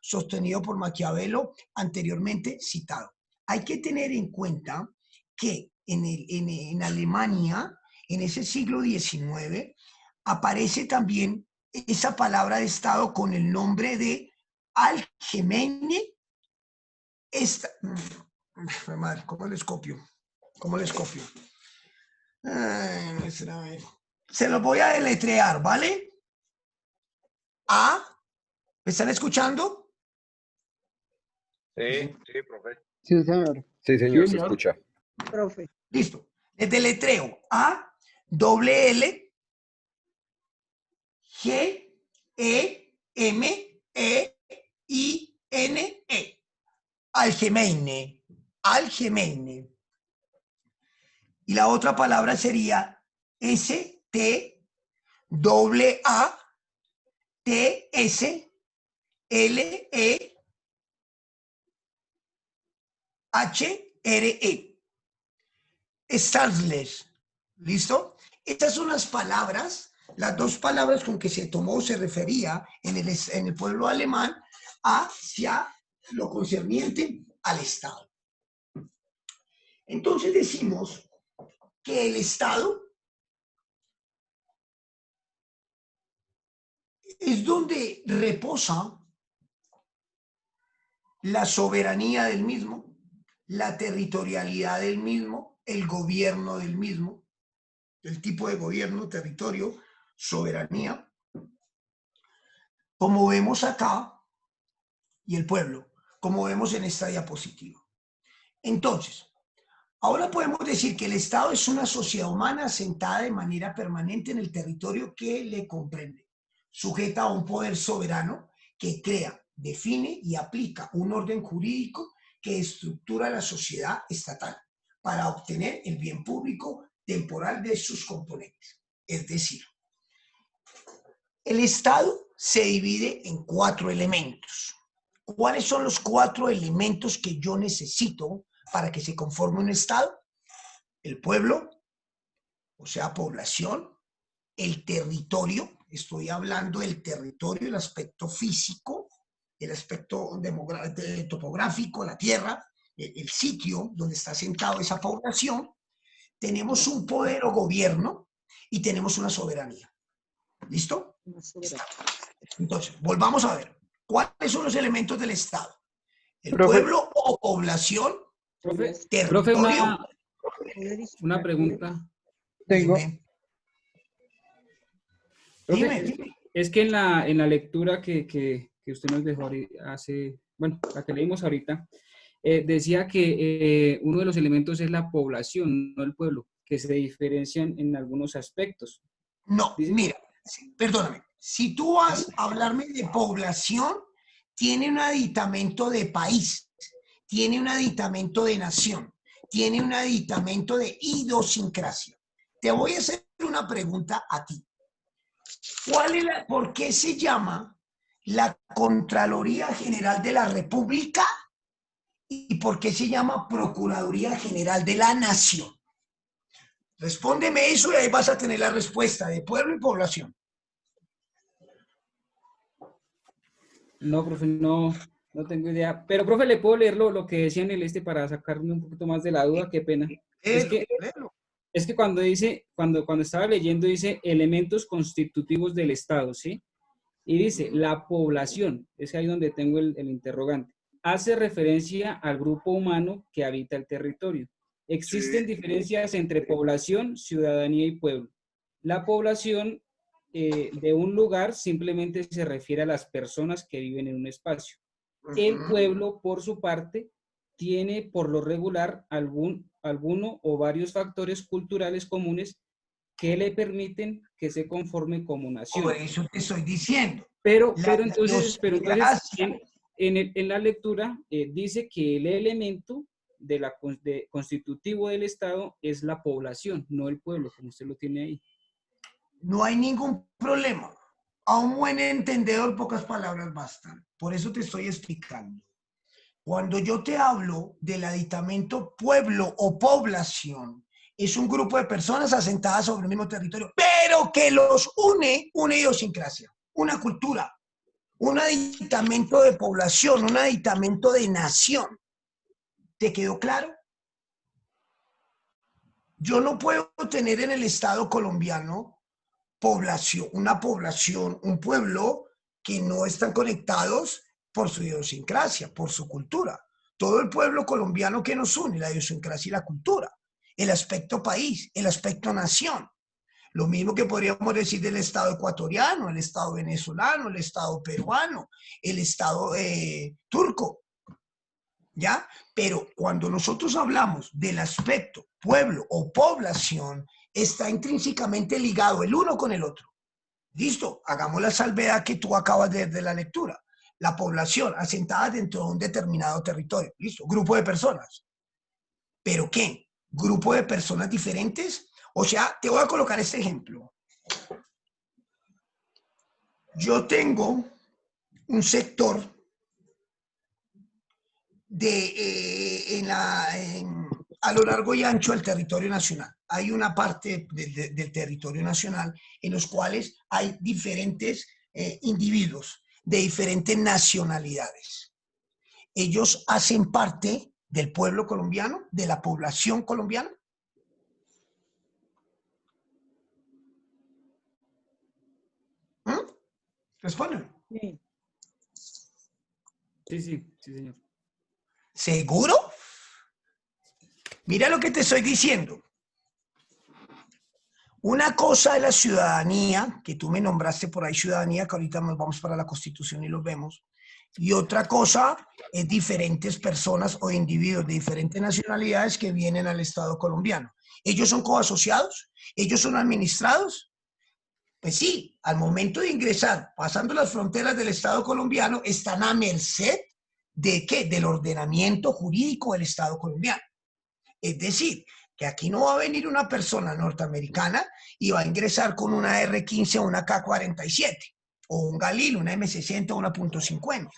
sostenido por Maquiavelo, anteriormente citado. Hay que tener en cuenta que en Alemania, en ese siglo XIX, aparece también esa palabra de Estado con el nombre de Allgemeine. Madre, ¿cómo les copio? ¿Cómo les copio? Se los voy a deletrear, ¿vale? ¿Me están escuchando?
Sí, profe.
Sí, señor.
Sí, señor, se escucha.
Profe.
Listo. Les deletreo. A-L-L G-E-M-E-I-N-E. Allgemeine. Allgemeine. Y la otra palabra sería S-T-W-A-T-S-L-E-H-R-E. Stadler. ¿Listo? Estas son las palabras, las dos palabras con que se tomó, se refería en el pueblo alemán hacia lo concerniente al Estado. Entonces decimos que el Estado es donde reposa la soberanía del mismo, la territorialidad del mismo, el gobierno del mismo, el tipo de gobierno, territorio, soberanía, como vemos acá, y el pueblo, como vemos en esta diapositiva. Entonces, ahora podemos decir que el Estado es una sociedad humana asentada de manera permanente en el territorio que le comprende, sujeta a un poder soberano que crea, define y aplica un orden jurídico que estructura la sociedad estatal para obtener el bien público temporal de sus componentes. Es decir, el Estado se divide en 4 elementos. ¿Cuáles son los 4 elementos que yo necesito para que se conforme un Estado? El pueblo, o sea, población, el territorio, estoy hablando del territorio, el aspecto físico, el aspecto topográfico, la tierra, el sitio donde está sentada esa población. Tenemos un poder o gobierno y tenemos una soberanía. ¿Listo? Entonces, volvamos a ver. ¿Cuáles son los elementos del Estado? El pueblo o población, territorio.
Una pregunta.
Tengo.
Profe, es que en la lectura que usted nos dejó hace, bueno, la que leímos ahorita, decía que uno de los elementos es la población, no el pueblo, que se diferencian en algunos aspectos.
No, mira, perdóname, si tú vas a hablarme de población, tiene un aditamento de país, tiene un aditamento de nación, tiene un aditamento de idiosincrasia. Te voy a hacer una pregunta a ti. ¿Por qué se llama la Contraloría General de la República y por qué se llama Procuraduría General de la Nación? Respóndeme eso y ahí vas a tener la respuesta de pueblo y población.
No, profe, no tengo idea. Pero, profe, ¿le puedo leer lo que decía en el para sacarme un poquito más de la duda? Qué pena. Es que cuando dice, cuando estaba leyendo, dice elementos constitutivos del Estado, ¿sí? Y dice, la población, es ahí donde tengo el interrogante, hace referencia al grupo humano que habita el territorio. Existen diferencias entre población, ciudadanía y pueblo. La población de un lugar simplemente se refiere a las personas que viven en un espacio. El pueblo, por su parte, tiene por lo regular alguno o varios factores culturales comunes que le permiten que se conforme como nación.
Por eso te estoy diciendo.
Pero entonces en la lectura dice que el elemento constitutivo del Estado es la población, no el pueblo, como usted lo tiene ahí.
No hay ningún problema. A un buen entendedor, pocas palabras bastan. Por eso te estoy explicando. Cuando yo te hablo del aditamento pueblo o población, es un grupo de personas asentadas sobre el mismo territorio, pero que los une una idiosincrasia, una cultura, un aditamento de población, un aditamento de nación. ¿Te quedó claro? Yo no puedo tener en el Estado colombiano una población, un pueblo que no están conectados por su idiosincrasia, por su cultura. Todo el pueblo colombiano que nos une, la idiosincrasia y la cultura, el aspecto país, el aspecto nación. Lo mismo que podríamos decir del Estado ecuatoriano, el Estado venezolano, el Estado peruano, el Estado turco, ¿ya? Pero cuando nosotros hablamos del aspecto pueblo o población, está intrínsecamente ligado el uno con el otro. Listo, hagamos la salvedad que tú acabas de la lectura. La población asentada dentro de un determinado territorio. Listo, grupo de personas. ¿Pero qué? ¿Grupo de personas diferentes? O sea, te voy a colocar este ejemplo. Yo tengo un sector a lo largo y ancho del territorio nacional. Hay una parte del territorio nacional en los cuales hay diferentes individuos de diferentes nacionalidades. Ellos hacen parte del pueblo colombiano, de la población colombiana. Responde.
Sí, señor.
¿Seguro? Mira lo que te estoy diciendo. Una cosa es la ciudadanía, que tú me nombraste por ahí ciudadanía, que ahorita nos vamos para la Constitución y lo vemos. Y otra cosa es diferentes personas o individuos de diferentes nacionalidades que vienen al Estado colombiano. ¿Ellos son coasociados? ¿Ellos son administrados? Pues sí, al momento de ingresar, pasando las fronteras del Estado colombiano, están a merced ¿de qué? Del ordenamiento jurídico del Estado colombiano. Es decir, que aquí no va a venir una persona norteamericana y va a ingresar con una R-15 o una K-47, o un Galil, una M60 o una .50.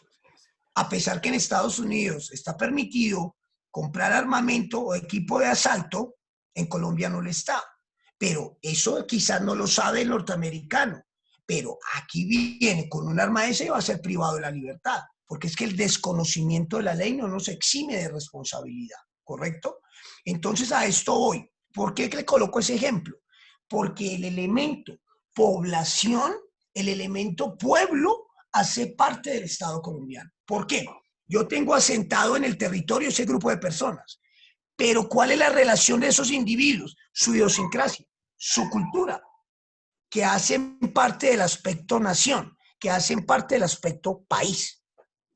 A pesar que en Estados Unidos está permitido comprar armamento o equipo de asalto, en Colombia no lo está. Pero eso quizás no lo sabe el norteamericano. Pero aquí viene con un arma ese y va a ser privado de la libertad. Porque es que el desconocimiento de la ley no nos exime de responsabilidad, ¿correcto? Entonces a esto voy. ¿Por qué le coloco ese ejemplo? Porque el elemento población, el elemento pueblo, hace parte del Estado colombiano. ¿Por qué? Yo tengo asentado en el territorio ese grupo de personas. Pero ¿cuál es la relación de esos individuos? Su idiosincrasia, su cultura, que hacen parte del aspecto nación, que hacen parte del aspecto país.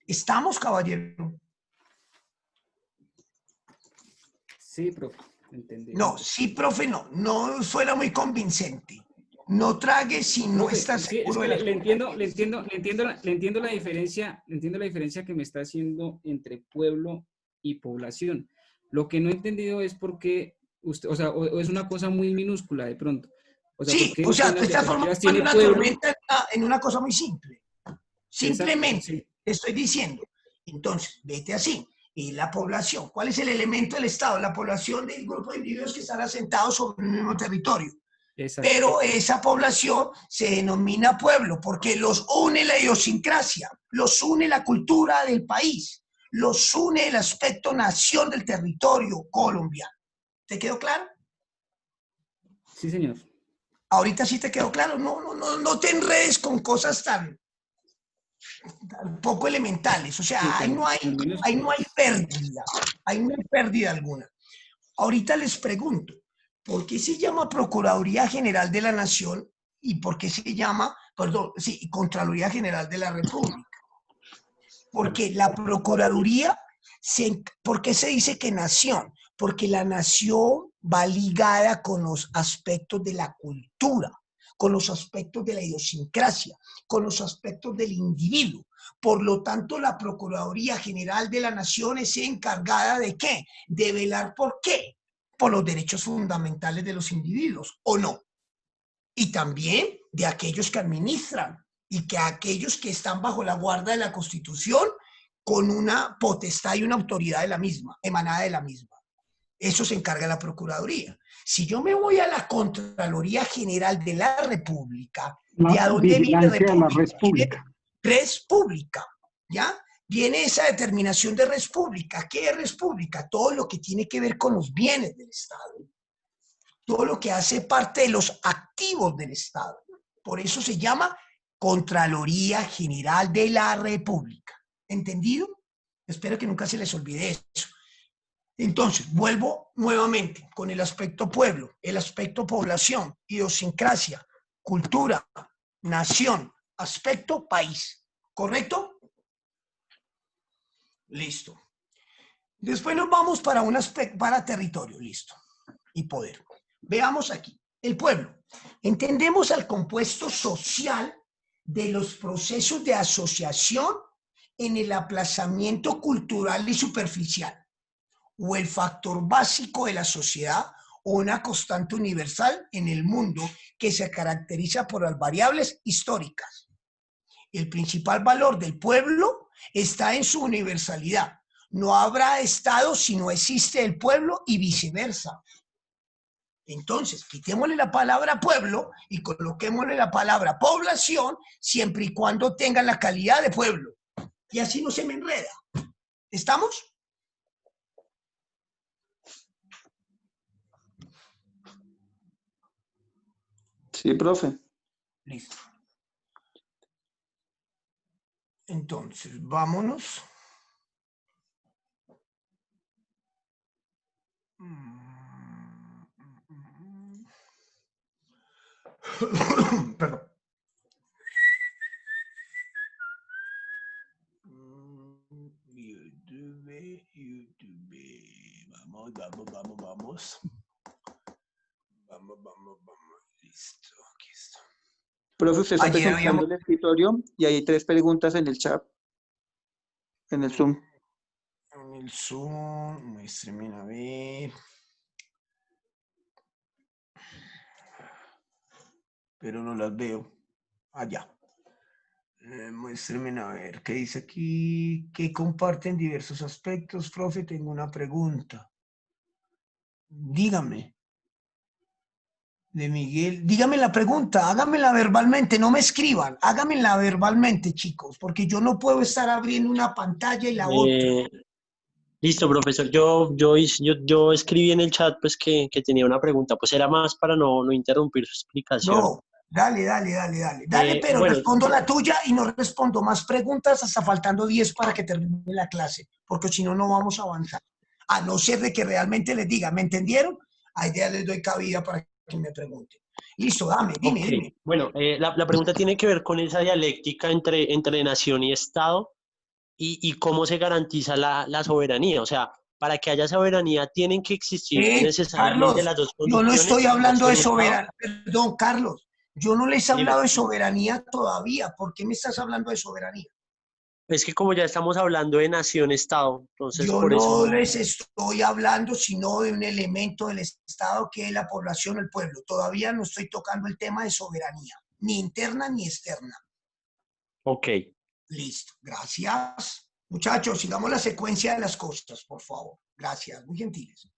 ¿Estamos, caballero?
Sí, profe, entendí.
No, sí, profe, no. No suena muy convincente. No trague si no
Profe,
está
sí, es
seguro
que
de las
le entiendo la diferencia que me está haciendo entre pueblo y población. Lo que no he entendido es por qué usted, o sea, o es una cosa muy minúscula de pronto. O sea, ¿por
Sí,
qué
o
usted
sea,
en
tú
las
estás formando
diapositivas tiene
una
pueblo?
tormenta en una cosa muy simple.
Exacto,
Simplemente
sí.
te estoy diciendo. Entonces, vete así. Y la población, ¿cuál es el elemento del Estado? La población del grupo de individuos que están asentados sobre el mismo territorio.
Exacto.
Pero esa población se denomina pueblo porque los une la idiosincrasia, los une la cultura del país, los une el aspecto nación del territorio colombiano. ¿Te quedó claro?
Sí, señor.
Ahorita sí te quedó claro. No te enredes con cosas tan poco elementales. O sea,
Sí,
ahí no hay pérdida. Ahí no hay pérdida alguna. Ahorita les pregunto, ¿por qué se llama Procuraduría General de la Nación y por qué se llama, perdón, sí, Contraloría General de la República? Porque la Procuraduría, ¿por qué se dice que nación? Porque la nación va ligada con los aspectos de la cultura, con los aspectos de la idiosincrasia, con los aspectos del individuo. Por lo tanto, la Procuraduría General de la Nación es encargada ¿de qué? De velar por qué, por los derechos fundamentales de los individuos, ¿o no? Y también de aquellos que administran y que aquellos que están bajo la guarda de la Constitución con una potestad y una autoridad de la misma, emanada de la misma. Eso se encarga la Procuraduría. Si yo me voy a la Contraloría General de la República, ¿de
La
a dónde viene
vigilancia de la
República?
red pública.
Res pública, ¿ya? Viene esa determinación de res pública. ¿Qué es res pública? Todo lo que tiene que ver con los bienes del Estado. Todo lo que hace parte de los activos del Estado. Por eso se llama Contraloría General de la República. ¿Entendido? Espero que nunca se les olvide eso. Entonces, vuelvo nuevamente con el aspecto pueblo, el aspecto población, idiosincrasia, cultura, nación, aspecto país. ¿Correcto? Listo. Después nos vamos para un aspecto, para territorio, listo. Y poder. Veamos aquí. El pueblo. Entendemos al compuesto social de los procesos de asociación en el aplazamiento cultural y superficial, o el factor básico de la sociedad, o una constante universal en el mundo que se caracteriza por las variables históricas. El principal valor del pueblo está en su universalidad. No habrá Estado si no existe el pueblo y viceversa. Entonces, quitémosle la palabra pueblo y coloquémosle la palabra población siempre y cuando tenga la calidad de pueblo. Y así no se me enreda. ¿Estamos?
Sí, profe.
Listo. Entonces, vámonos. Perdón. YouTube. Vamos. Vamos. Listo, aquí está.
Profe, usted está
Ayer
presentando
habíamos...
el escritorio y hay 3 preguntas en el chat, en el Zoom.
En el Zoom, muéstreme a ver. Pero no las veo. Allá. Muéstreme a ver qué dice aquí. Que comparten diversos aspectos. Profe, tengo una pregunta. Dígame. De Miguel. Dígame la pregunta, hágamela verbalmente, no me escriban, hágamela verbalmente, chicos, porque yo no puedo estar abriendo una pantalla y la otra.
Listo, profesor. Yo escribí en el chat pues que tenía una pregunta, pues era más para no interrumpir su explicación.
No, dale, pero
Bueno,
respondo la tuya y no respondo más preguntas hasta faltando 10 para que termine la clase, porque si no, no vamos a avanzar. A no ser de que realmente les diga, ¿me entendieron? Ahí ya les doy cabida para que me pregunten. Listo, dime.
ok. Bueno, la pregunta tiene que ver con esa dialéctica entre nación y Estado y cómo se garantiza la soberanía. O sea, para que haya soberanía tienen que existir necesariamente
Carlos,
las dos
yo no
condiciones.
estoy hablando de
nación y Estado.
soberanía, perdón, Carlos, yo no les he
Dime.
hablado de soberanía todavía. ¿Por qué me estás hablando de soberanía?
Es que como ya estamos hablando de nación-Estado, entonces
Yo
por eso...
no les estoy hablando sino de un elemento del Estado que es la población o el pueblo. Todavía no estoy tocando el tema de soberanía, ni interna ni externa.
Ok.
Listo, gracias. Muchachos, sigamos la secuencia de las cosas, por favor. Gracias, muy gentiles.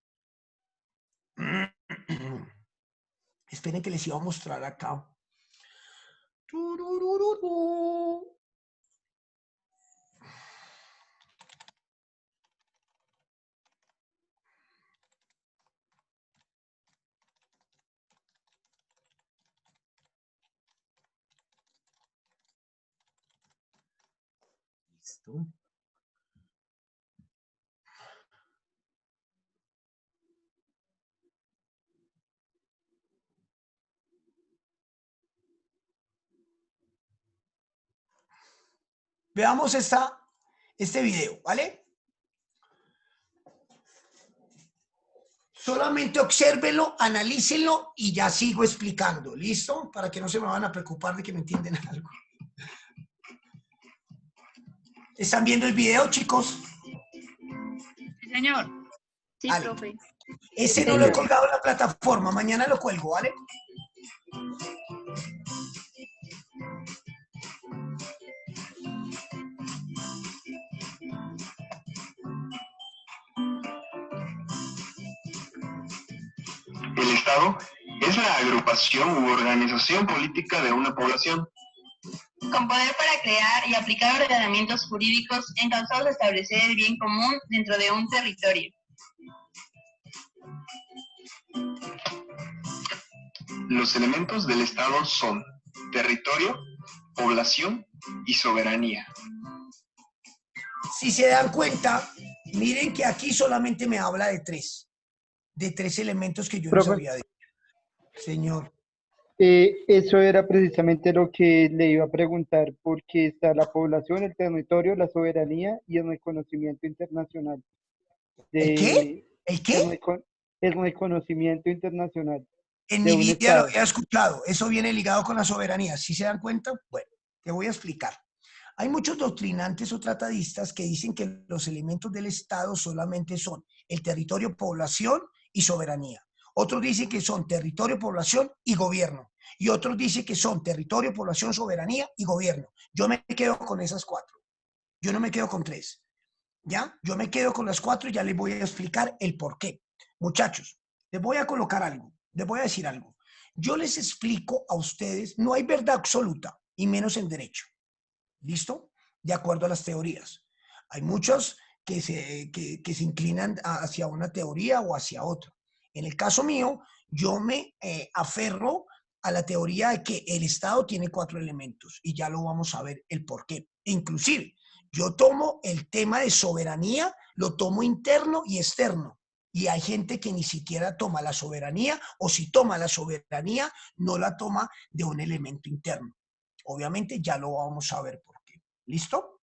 Esperen que les iba a mostrar acá. Listo. Veamos este video, ¿vale? Solamente obsérvenlo, analícenlo y ya sigo explicando, ¿listo? Para que no se me van a preocupar de que no entienden algo. ¿Están viendo el video, chicos?
Sí, señor. Sí,
Vale.
profe.
Ese no lo he colgado en la plataforma, mañana lo cuelgo, ¿vale?
El Estado es la agrupación u organización política de una población,
con poder para crear y aplicar ordenamientos jurídicos encaminados a establecer el bien común dentro de un territorio.
Los elementos del Estado son territorio, población y soberanía.
Si se dan cuenta, miren que aquí solamente me habla de tres elementos que yo les había dicho. Señor.
Eso era precisamente lo que le iba a preguntar, porque está la población, el territorio, la soberanía y el reconocimiento internacional.
¿El qué? ¿El qué?
El reconocimiento internacional.
En mi vida lo he escuchado. Eso viene ligado con la soberanía. ¿Sí se dan cuenta? Bueno, te voy a explicar. Hay muchos doctrinantes o tratadistas que dicen que los elementos del Estado solamente son el territorio, población y soberanía. Otros dicen que son territorio, población y gobierno. Y otros dicen que son territorio, población, soberanía y gobierno. Yo me quedo con esas 4. Yo no me quedo con 3. ¿Ya? Yo me quedo con las 4 y ya les voy a explicar el por qué. Muchachos, les voy a colocar algo. Les voy a decir algo. Yo les explico a ustedes, no hay verdad absoluta, y menos en derecho. ¿Listo? De acuerdo a las teorías. Hay muchos que se inclinan hacia una teoría o hacia otra. En el caso mío, yo me aferro a la teoría de que el Estado tiene 4 elementos y ya lo vamos a ver el por qué. Inclusive, yo tomo el tema de soberanía, lo tomo interno y externo. Y hay gente que ni siquiera toma la soberanía, o si toma la soberanía, no la toma de un elemento interno. Obviamente ya lo vamos a ver por qué. ¿Listo?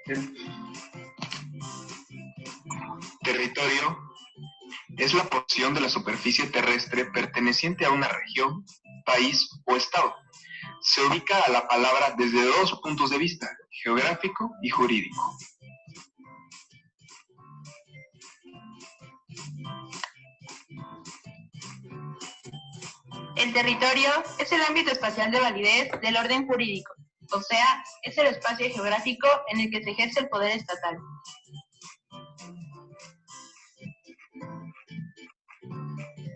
El territorio es la porción de la superficie terrestre perteneciente a una región, país o estado. Se ubica a la palabra desde dos puntos de vista, geográfico y jurídico.
El territorio es el ámbito espacial de validez del orden jurídico, o sea, es el espacio geográfico en el que se ejerce el poder estatal.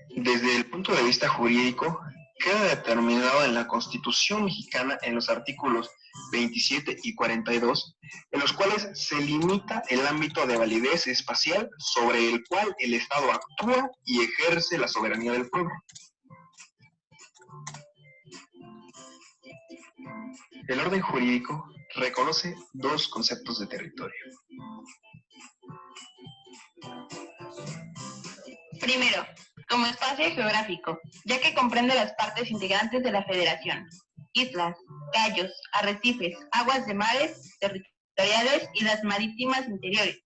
Desde el punto de vista jurídico, queda determinado en la Constitución mexicana en los artículos 27 y 42, en los cuales se limita el ámbito de validez espacial sobre el cual el Estado actúa y ejerce la soberanía del pueblo. El orden jurídico reconoce dos conceptos de territorio.
Primero, como espacio geográfico, ya que comprende las partes integrantes de la federación: islas, cayos, arrecifes, aguas de mares territoriales y las marítimas interiores.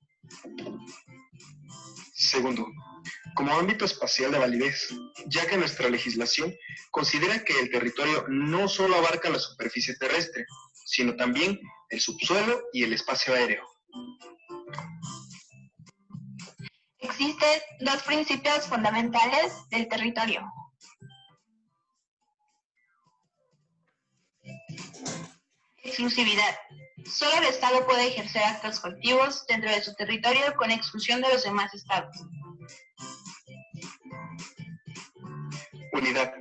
Segundo, como ámbito espacial de validez, ya que nuestra legislación considera que el territorio no solo abarca la superficie terrestre, sino también el subsuelo y el espacio aéreo.
Existen dos principios fundamentales del territorio. Exclusividad. Solo el Estado puede ejercer actos colectivos dentro de su territorio con exclusión de los demás estados.
Unidad.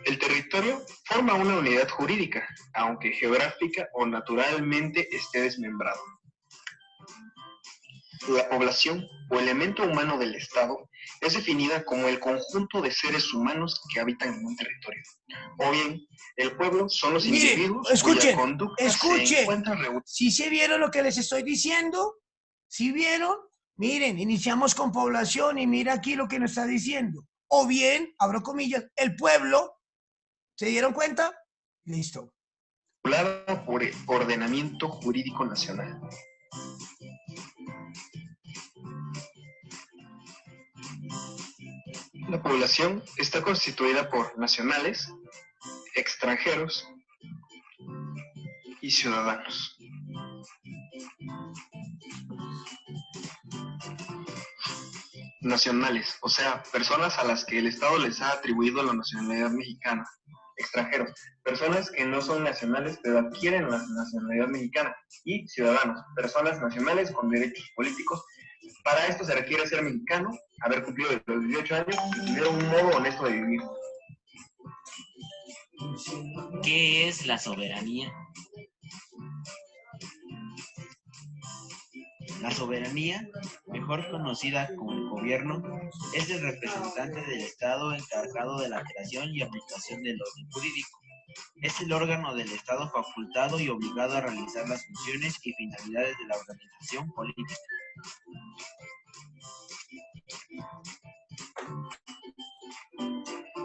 El territorio forma una unidad jurídica, aunque geográfica o naturalmente esté desmembrado. La población o elemento humano del Estado es definida como el conjunto de seres humanos que habitan en un territorio. O bien, el pueblo son los individuos cuya conducta se encuentra reunida.
¿Sí se vieron lo que les estoy diciendo? ¿Sí vieron? Miren, iniciamos con población y mira aquí lo que nos está diciendo. O bien, abro comillas, el pueblo. ¿Se dieron cuenta? Listo.
Regulada por el ordenamiento jurídico nacional. La población está constituida por nacionales, extranjeros y ciudadanos. Nacionales, o sea, personas a las que el Estado les ha atribuido la nacionalidad mexicana. Extranjeros, personas que no son nacionales pero adquieren la nacionalidad mexicana. Y ciudadanos, personas nacionales con derechos políticos. Para esto se requiere ser mexicano, haber cumplido los 18 años y tener un modo honesto de vivir.
¿Qué es la soberanía? La soberanía, mejor conocida como el gobierno, es el representante del Estado encargado de la creación y aplicación del orden jurídico. Es el órgano del Estado facultado y obligado a realizar las funciones y finalidades de la organización política.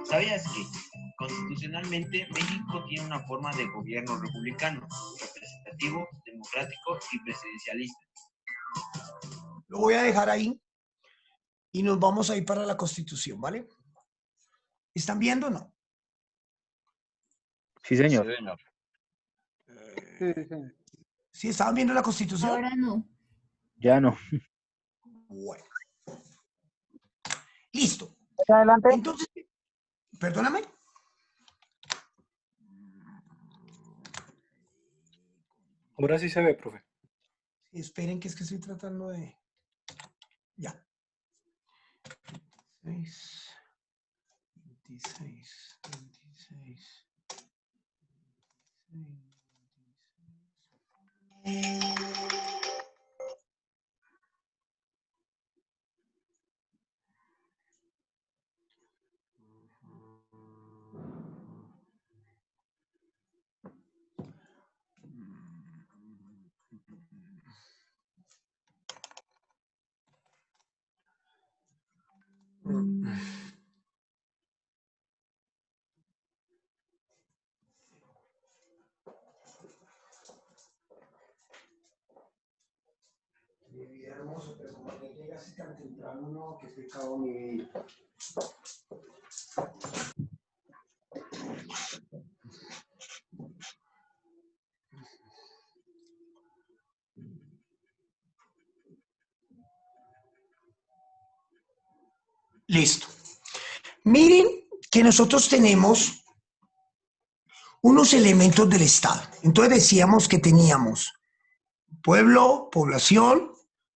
¿Sabías que, constitucionalmente, México tiene una forma de gobierno republicano, representativo, democrático y presidencialista?
Lo voy a dejar ahí y nos vamos a ir para la Constitución, ¿vale? ¿Están viendo o no?
Sí, señor.
¿Sí estaban viendo la Constitución?
Ahora no.
Ya no.
Bueno. Listo.
Adelante.
Entonces, perdóname.
Ahora sí se ve, profe.
Esperen que es que estoy tratando de... Ya. 26, 26, 26. Mi vida hermosa, pero como no llegas tan temprano, no, qué pecado mi vida. Listo. Miren que nosotros tenemos unos elementos del Estado. Entonces decíamos que teníamos pueblo, población,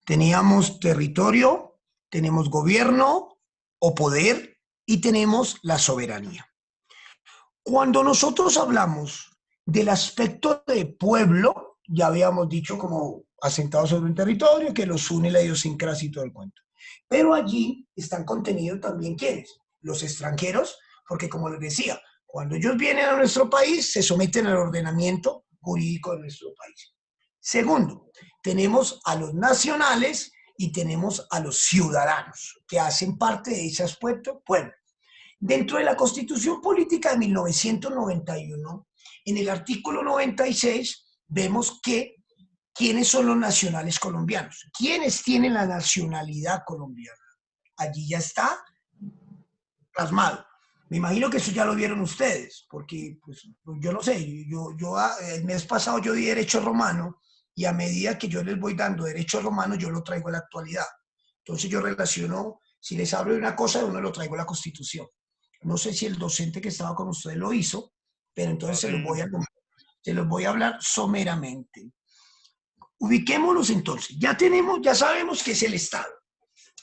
teníamos territorio, tenemos gobierno o poder y tenemos la soberanía. Cuando nosotros hablamos del aspecto de pueblo, ya habíamos dicho como asentado sobre un territorio que los une la idiosincrasia y todo el cuento. Pero allí están contenidos también ¿quiénes? Los extranjeros, porque como les decía, cuando ellos vienen a nuestro país se someten al ordenamiento jurídico de nuestro país. Segundo, tenemos a los nacionales y tenemos a los ciudadanos, que hacen parte de ese aspecto. Bueno, dentro de la Constitución Política de 1991, en el artículo 96, vemos que ¿quiénes son los nacionales colombianos? ¿Quiénes tienen la nacionalidad colombiana? Allí ya está plasmado. Me imagino que eso ya lo vieron ustedes, porque pues, yo no sé, el mes pasado yo di derecho romano y a medida que yo les voy dando derecho romano, yo lo traigo a la actualidad. Entonces yo relaciono, si les hablo de una cosa, de uno lo traigo a la Constitución. No sé si el docente que estaba con ustedes lo hizo, pero entonces se los voy a hablar someramente. Ubiquémonos entonces. Ya sabemos que es el Estado.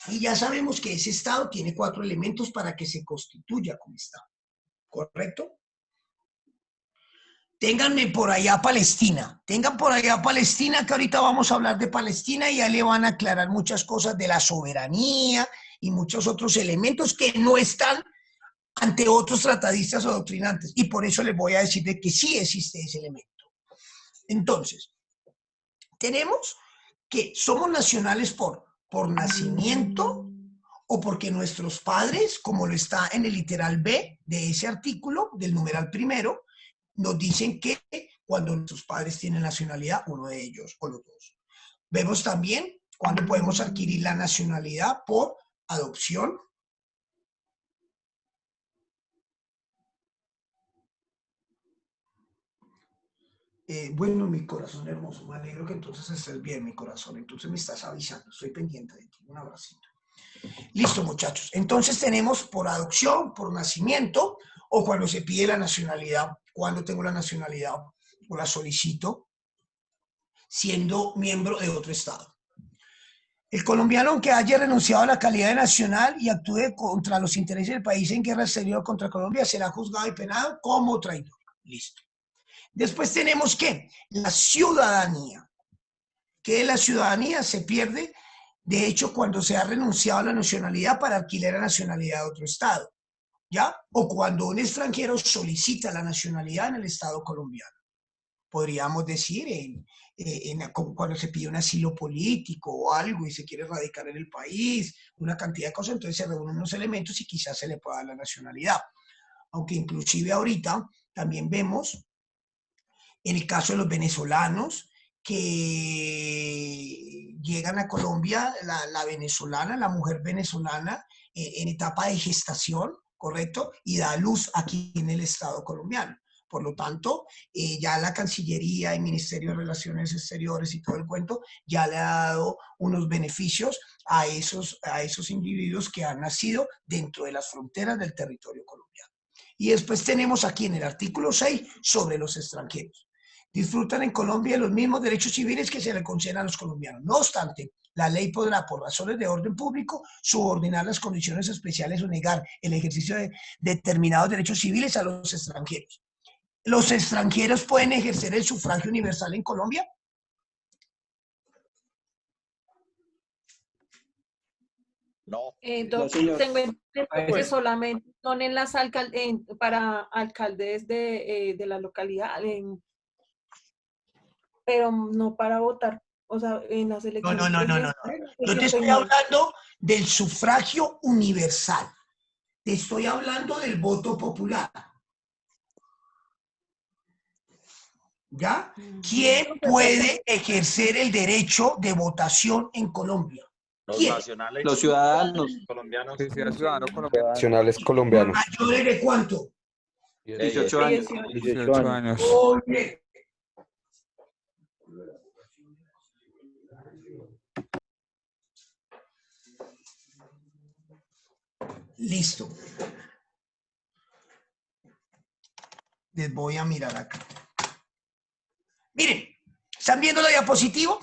Y ya sabemos que ese Estado tiene 4 elementos para que se constituya como Estado. ¿Correcto? Ténganme por allá Palestina. Tengan por allá Palestina, que ahorita vamos a hablar de Palestina y ya le van a aclarar muchas cosas de la soberanía y muchos otros elementos que no están ante otros tratadistas o doctrinantes. Y por eso les voy a decir de que sí existe ese elemento. Entonces, tenemos que somos nacionales por nacimiento o porque nuestros padres, como lo está en el literal B de ese artículo, del numeral primero, nos dicen que cuando nuestros padres tienen nacionalidad, uno de ellos o los dos. Vemos también cuando podemos adquirir la nacionalidad por adopción. Bueno, mi corazón hermoso, me alegro que entonces estés bien, mi corazón. Entonces me estás avisando, estoy pendiente de ti. Un abracito. Listo, muchachos. Entonces tenemos por adopción, por nacimiento, o cuando se pide la nacionalidad, cuando tengo la nacionalidad o la solicito, siendo miembro de otro Estado. El colombiano, aunque haya renunciado a la calidad de nacional y actúe contra los intereses del país en guerra exterior contra Colombia, será juzgado y penado como traidor. Listo. Después tenemos ¿qué? La ciudadanía. Que la ciudadanía se pierde, de hecho, cuando se ha renunciado a la nacionalidad para adquirir la nacionalidad de otro Estado, ¿ya? O cuando un extranjero solicita la nacionalidad en el Estado colombiano. Podríamos decir cuando se pide un asilo político o algo y se quiere radicar en el país, una cantidad de cosas, entonces se reúnen unos elementos y quizás se le pueda dar la nacionalidad. Aunque inclusive ahorita también vemos en el caso de los venezolanos que llegan a Colombia, la venezolana, la mujer venezolana, en etapa de gestación, ¿correcto? Y da a luz aquí en el Estado colombiano. Por lo tanto, ya la Cancillería, el Ministerio de Relaciones Exteriores y todo el cuento ya le ha dado unos beneficios a esos individuos que han nacido dentro de las fronteras del territorio colombiano. Y después tenemos aquí en el artículo 6 sobre los extranjeros. Disfrutan en Colombia los mismos derechos civiles que se le conceden a los colombianos. No obstante, la ley podrá, por razones de orden público, subordinar las condiciones especiales o negar el ejercicio de determinados derechos civiles a los extranjeros. ¿Los extranjeros pueden ejercer el sufragio universal en Colombia?
No.
Doctor, tengo entendido que solamente son en las para alcaldes de la localidad, pero no para votar, o sea, en las elecciones.
No. Yo te estoy hablando del sufragio universal. Te estoy hablando del voto popular. ¿Ya? ¿Quién puede ejercer el derecho de votación en Colombia? ¿Quién?
Los ciudadanos.
Colombianos. Que sea ciudadano colombiano. Nacionales colombianos.
¿Mayores de cuánto?
18 años.
18 años.
Oye. Listo. Les voy a mirar acá. Miren, ¿están viendo la diapositiva?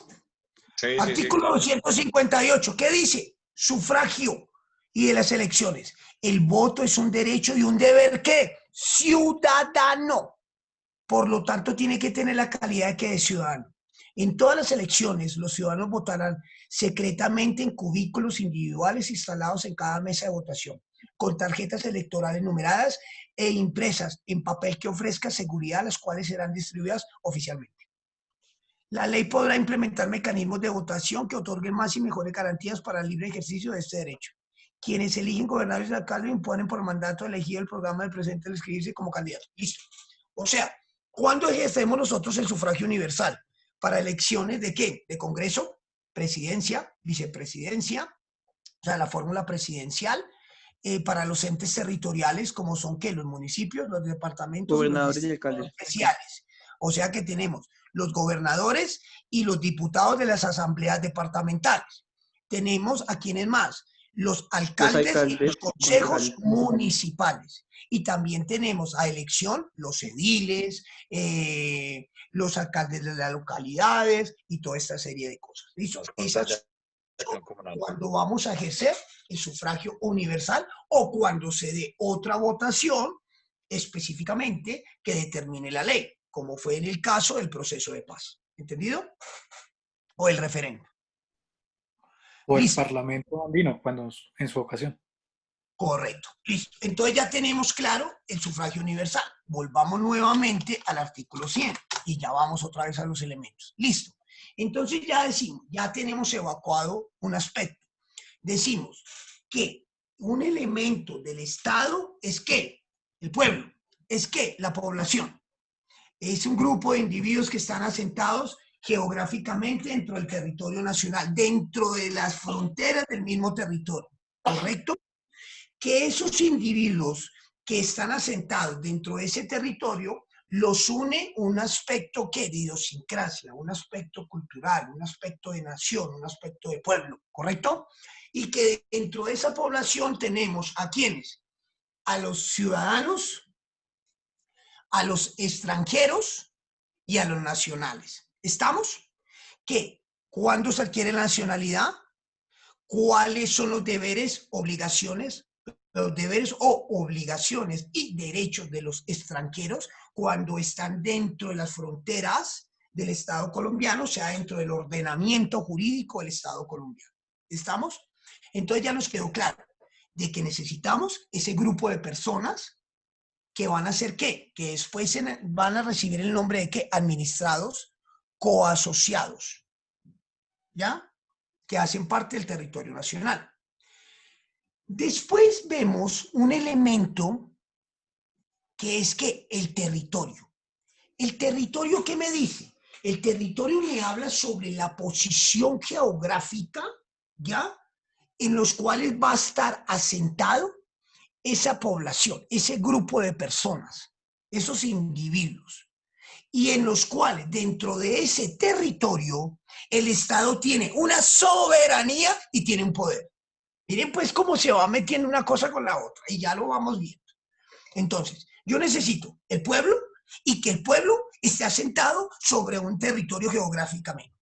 Sí,
Artículo 258, ¿qué dice? Sufragio y de las elecciones. El voto es un derecho y un deber, ¿qué? Ciudadano. Por lo tanto, tiene que tener la calidad de que es ciudadano. En todas las elecciones, los ciudadanos votarán secretamente en cubículos individuales instalados en cada mesa de votación, con tarjetas electorales numeradas e impresas en papel que ofrezca seguridad, las cuales serán distribuidas oficialmente. La ley podrá implementar mecanismos de votación que otorguen más y mejores garantías para el libre ejercicio de este derecho. Quienes eligen gobernadores y alcaldes imponen por mandato elegido el programa del presidente al inscribirse como candidato. Listo. O sea, ¿cuándo ejercemos nosotros el sufragio universal? ¿Para elecciones de qué? ¿De Congreso? ¿Presidencia? ¿Vicepresidencia? O sea, la fórmula presidencial. Para los entes territoriales, como son ¿qué? Los municipios, los departamentos,
Gobernadores y alcaldes
especiales. O sea que tenemos los gobernadores y los diputados de las asambleas departamentales. Tenemos a quienes más, los alcaldes y los consejos municipales. Y también tenemos a elección los ediles, los alcaldes de las localidades y toda esta serie de cosas. ¿Listo? Esas cuando vamos a ejercer el sufragio universal o cuando se dé otra votación específicamente que determine la ley, como fue en el caso del proceso de paz. ¿Entendido? O el referéndum.
O el Parlamento andino, cuando en su ocasión.
Correcto. Listo. Entonces ya tenemos claro el sufragio universal. Volvamos nuevamente al artículo 100 y ya vamos otra vez a los elementos. Listo. Entonces ya decimos, ya tenemos evacuado un aspecto. Decimos que un elemento del Estado es ¿qué? El pueblo. Es ¿qué? La población. Es un grupo de individuos que están asentados geográficamente dentro del territorio nacional, dentro de las fronteras del mismo territorio. ¿Correcto? Que esos individuos que están asentados dentro de ese territorio los une un aspecto ¿qué? De idiosincrasia, un aspecto cultural, un aspecto de nación, un aspecto de pueblo, ¿correcto? Y que dentro de esa población tenemos ¿a quiénes? A los ciudadanos, a los extranjeros y a los nacionales. ¿Estamos? ¿Qué? ¿Cuándo se adquiere la nacionalidad? ¿Cuáles son los deberes, obligaciones? Los deberes o obligaciones y derechos de los extranjeros cuando están dentro de las fronteras del Estado colombiano, o sea, dentro del ordenamiento jurídico del Estado colombiano. ¿Estamos? Entonces ya nos quedó claro de que necesitamos ese grupo de personas que van a hacer ¿qué? Que después van a recibir el nombre de ¿qué? Administrados coasociados, ¿ya? Que hacen parte del territorio nacional. Después vemos un elemento que es que el territorio. ¿El territorio qué me dice? El territorio me habla sobre la posición geográfica, ¿ya? En los cuales va a estar asentado esa población, ese grupo de personas, esos individuos. Y en los cuales dentro de ese territorio el Estado tiene una soberanía y tiene un poder. Miren pues cómo se va metiendo una cosa con la otra y ya lo vamos viendo. Entonces, yo necesito el pueblo y que el pueblo esté asentado sobre un territorio geográficamente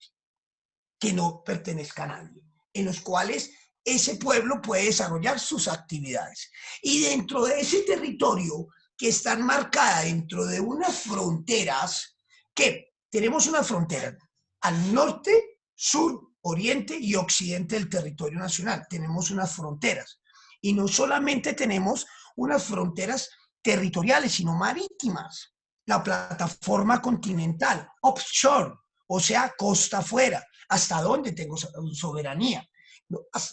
que no pertenezca a nadie, en los cuales ese pueblo puede desarrollar sus actividades. Y dentro de ese territorio que están marcadas dentro de unas fronteras, que tenemos una frontera al norte, sur, oriente y occidente del territorio nacional. Tenemos unas fronteras. Y no solamente tenemos unas fronteras territoriales, sino marítimas. La plataforma continental, offshore, o sea, costa afuera. ¿Hasta dónde tengo soberanía?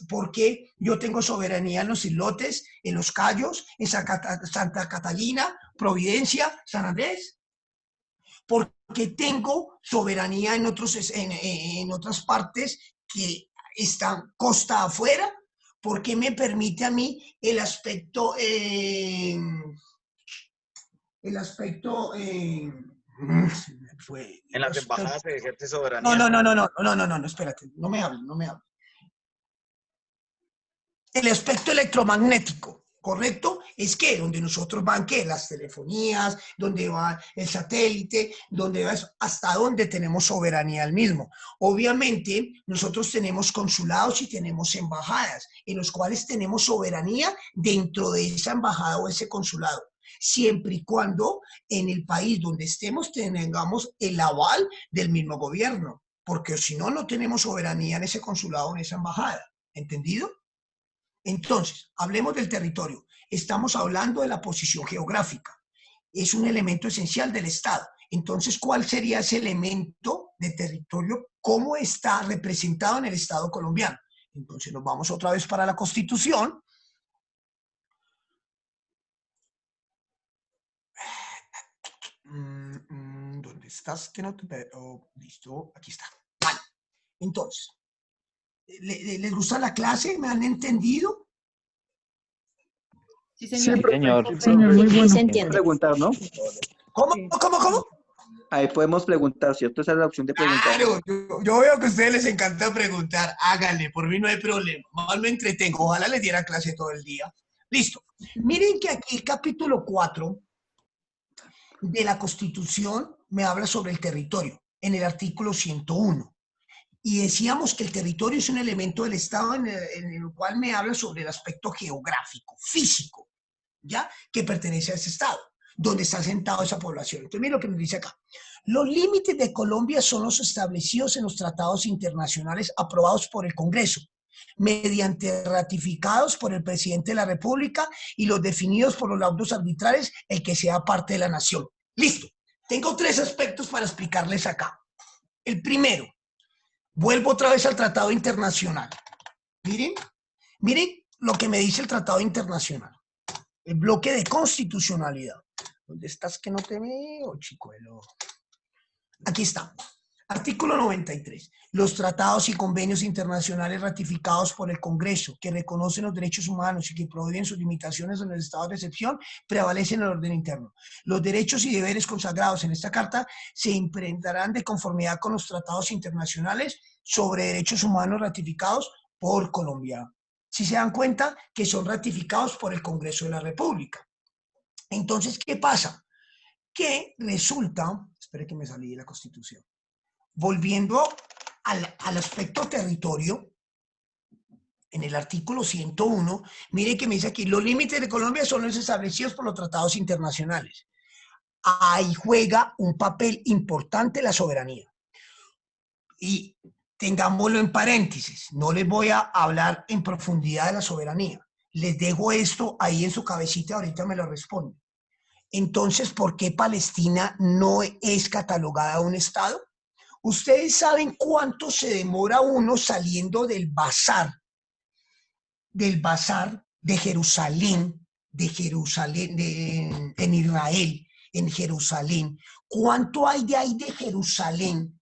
Porque yo tengo soberanía en los islotes, en los Cayos, en Santa Catalina, Providencia, San Andrés. ¿Por porque tengo soberanía en otras partes que están costa afuera, porque me permite a mí el aspecto
En las embajadas se ejerce soberanía.
No, espérate, no me hables. El aspecto electromagnético, ¿correcto? Es que donde nosotros van, ¿qué? Las telefonías, donde va el satélite, donde va eso, hasta donde tenemos soberanía al mismo. Obviamente, nosotros tenemos consulados y tenemos embajadas, en los cuales tenemos soberanía dentro de esa embajada o ese consulado, siempre y cuando en el país donde estemos tengamos el aval del mismo gobierno, porque si no, no tenemos soberanía en ese consulado o en esa embajada. ¿Entendido? Entonces, hablemos del territorio. Estamos hablando de la posición geográfica. Es un elemento esencial del Estado. Entonces, ¿cuál sería ese elemento de territorio? ¿Cómo está representado en el Estado colombiano? Entonces, nos vamos otra vez para la Constitución. ¿Dónde estás? Que no te veo. Listo, aquí está. Vale. Entonces, ¿les gusta la clase? ¿Me han entendido?
Sí, señor.
Sí, señor, muy bueno.
Se entiende. Preguntar, ¿no?
¿Cómo?
Ahí podemos preguntar, ¿cierto? Esa es la opción de preguntar.
Claro, yo veo que a ustedes les encanta preguntar. Háganle, por mí no hay problema. Más me entretengo. Ojalá les diera clase todo el día. Listo. Miren que aquí el capítulo 4 de la Constitución me habla sobre el territorio, en el artículo 101. Y decíamos que el territorio es un elemento del Estado en el cual me habla sobre el aspecto geográfico, físico, ¿ya? Que pertenece a ese Estado, donde está sentada esa población. Entonces, miren lo que nos dice acá. Los límites de Colombia son los establecidos en los tratados internacionales aprobados por el Congreso, mediante ratificados por el presidente de la República y los definidos por los laudos arbitrales, el que sea parte de la nación. Listo. Tengo 3 aspectos para explicarles acá. El primero, vuelvo otra vez al tratado internacional. Miren lo que me dice el tratado internacional. El bloque de constitucionalidad. ¿Dónde estás que no te veo, chicuelo? Aquí está. Artículo 93. Los tratados y convenios internacionales ratificados por el Congreso que reconocen los derechos humanos y que prohíben sus limitaciones en el estado de excepción prevalecen en el orden interno. Los derechos y deberes consagrados en esta carta se implementarán de conformidad con los tratados internacionales sobre derechos humanos ratificados por Colombia. Si se dan cuenta que son ratificados por el Congreso de la República. Entonces, ¿qué pasa? Que resulta, espere que me salí de la Constitución. Volviendo al aspecto territorio, en el artículo 101, mire que me dice aquí, los límites de Colombia son los establecidos por los tratados internacionales. Ahí juega un papel importante la soberanía. Y tengámoslo en paréntesis, no les voy a hablar en profundidad de la soberanía. Les dejo esto ahí en su cabecita, ahorita me lo responden. Entonces, ¿por qué Palestina no es catalogada un Estado? ¿Ustedes saben cuánto se demora uno saliendo del bazar de Jerusalén, en Israel, en Jerusalén? ¿Cuánto hay de ahí de Jerusalén,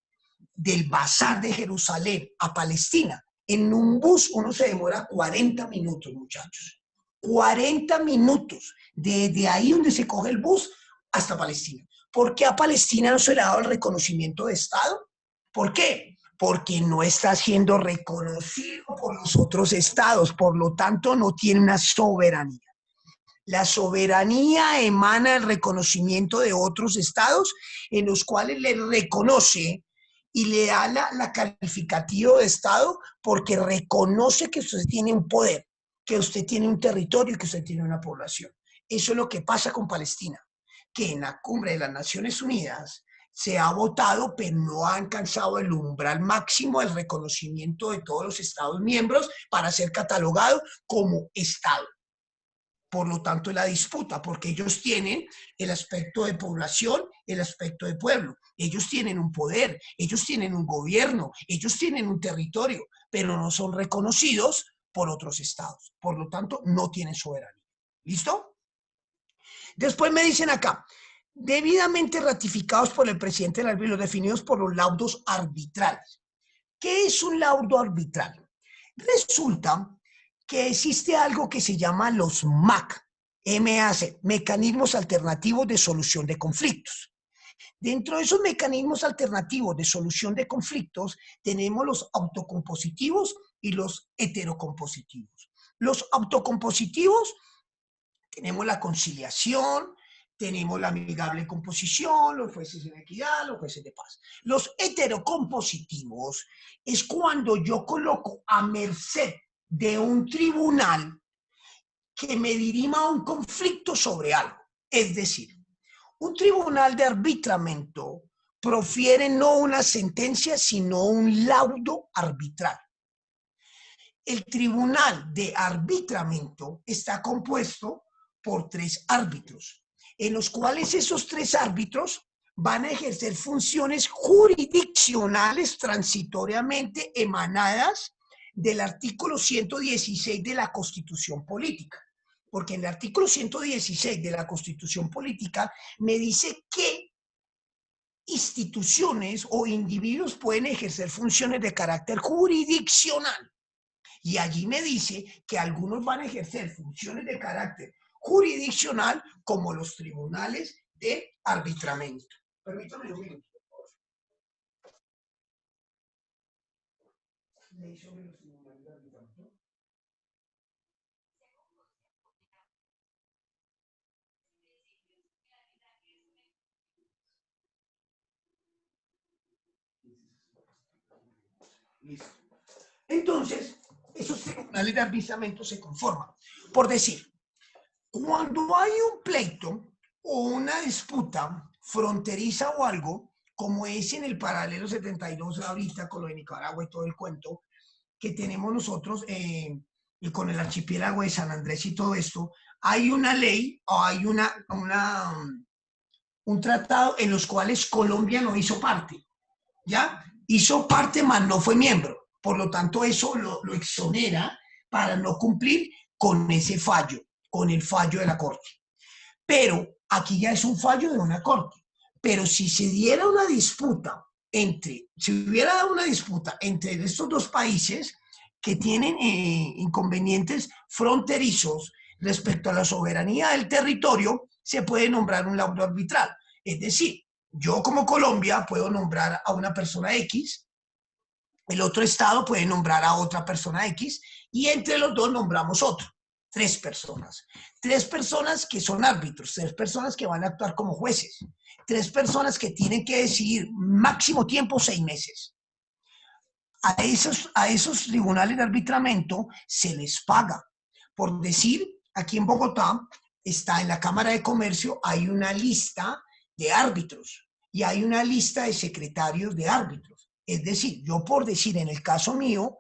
del bazar de Jerusalén a Palestina? En un bus uno se demora 40 minutos, muchachos. 40 minutos, desde ahí donde se coge el bus hasta Palestina. ¿Por qué a Palestina no se le ha dado el reconocimiento de Estado? ¿Por qué? Porque no está siendo reconocido por los otros estados, por lo tanto no tiene una soberanía. La soberanía emana del reconocimiento de otros estados en los cuales le reconoce y le da la calificativo de estado porque reconoce que usted tiene un poder, que usted tiene un territorio y que usted tiene una población. Eso es lo que pasa con Palestina, que en la cumbre de las Naciones Unidas se ha votado, pero no ha alcanzado el umbral máximo del reconocimiento de todos los Estados miembros para ser catalogado como Estado. Por lo tanto, es la disputa, porque ellos tienen el aspecto de población, el aspecto de pueblo. Ellos tienen un poder, ellos tienen un gobierno, ellos tienen un territorio, pero no son reconocidos por otros estados. Por lo tanto, no tienen soberanía. ¿Listo? Después me dicen acá, debidamente ratificados por el presidente de la República y los definidos por los laudos arbitrales. ¿Qué es un laudo arbitral? Resulta que existe algo que se llama los MAC, MAC, Mecanismos Alternativos de Solución de Conflictos. Dentro de esos mecanismos alternativos de solución de conflictos tenemos los autocompositivos y los heterocompositivos. Los autocompositivos tenemos la conciliación, tenemos la amigable composición, los jueces en equidad, los jueces de paz. Los heterocompositivos es cuando yo coloco a merced de un tribunal que me dirima un conflicto sobre algo. Es decir, un tribunal de arbitramiento profiere no una sentencia, sino un laudo arbitral. El tribunal de arbitramiento está compuesto por 3 árbitros, en los cuales esos 3 árbitros van a ejercer funciones jurisdiccionales transitoriamente emanadas del artículo 116 de la Constitución Política. Porque en el artículo 116 de la Constitución Política me dice que instituciones o individuos pueden ejercer funciones de carácter jurisdiccional. Y allí me dice que algunos van a ejercer funciones de carácter jurisdiccional como los tribunales de arbitramiento. Permítame un minuto, por favor. Ley sobre los tribunales de arbitramiento. Listo. Entonces, esos tribunales de arbitramiento se conforman. Por decir, cuando hay un pleito o una disputa fronteriza o algo, como es en el paralelo 72 ahorita con lo de Nicaragua y todo el cuento que tenemos nosotros y con el archipiélago de San Andrés y todo esto, hay una ley o hay un tratado en los cuales Colombia no hizo parte, ¿ya? Hizo parte, mas no fue miembro. Por lo tanto, eso lo exonera para no cumplir con ese fallo, con el fallo de la Corte. Pero aquí ya es un fallo de una Corte. Pero si se diera una disputa si hubiera dado una disputa entre estos 2 países que tienen inconvenientes fronterizos respecto a la soberanía del territorio, se puede nombrar un laudo arbitral. Es decir, yo como Colombia puedo nombrar a una persona X, el otro estado puede nombrar a otra persona X y entre los 2 nombramos otro. 3 personas. 3 personas que son árbitros, 3 personas que van a actuar como jueces, 3 personas que tienen que decidir máximo tiempo 6 meses. A esos tribunales de arbitramiento se les paga. Por decir, aquí en Bogotá está en la Cámara de Comercio, hay una lista de árbitros y hay una lista de secretarios de árbitros. Es decir, yo por decir en el caso mío,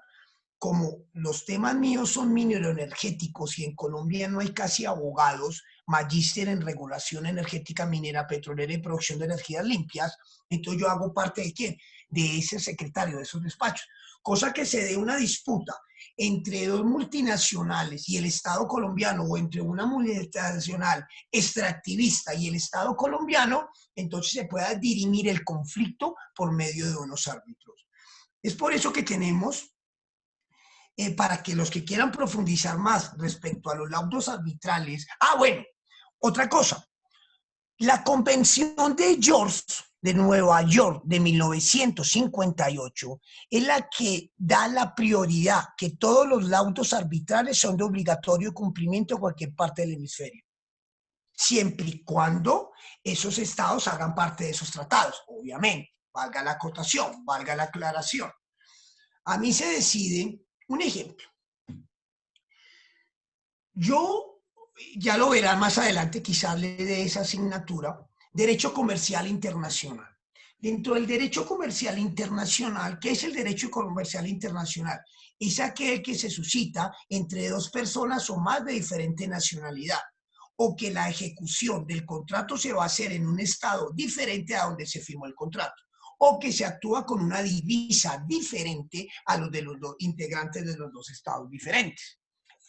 como los temas míos son mineroenergéticos y en Colombia no hay casi abogados, magíster en regulación energética minera, petrolera y producción de energías limpias, entonces yo hago parte ¿de quién? De ese secretario, de esos despachos. Cosa que se dé una disputa entre 2 multinacionales y el Estado colombiano o entre una multinacional extractivista y el Estado colombiano, entonces se pueda dirimir el conflicto por medio de unos árbitros. Es por eso que tenemos para que los que quieran profundizar más respecto a los laudos arbitrales. Bueno, otra cosa. La Convención de Nueva York de 1958 es la que da la prioridad que todos los laudos arbitrales son de obligatorio cumplimiento en cualquier parte del hemisferio. Siempre y cuando esos estados hagan parte de esos tratados, obviamente. Valga la acotación, valga la aclaración. A mí se decide. Un ejemplo, yo, ya lo verán más adelante, quizás le dé esa asignatura, Derecho Comercial Internacional. Dentro del Derecho Comercial Internacional, ¿qué es el Derecho Comercial Internacional? Es aquel que se suscita entre 2 personas o más de diferente nacionalidad, o que la ejecución del contrato se va a hacer en un estado diferente a donde se firmó el contrato, o que se actúa con una divisa diferente a los de los integrantes de los 2 estados diferentes.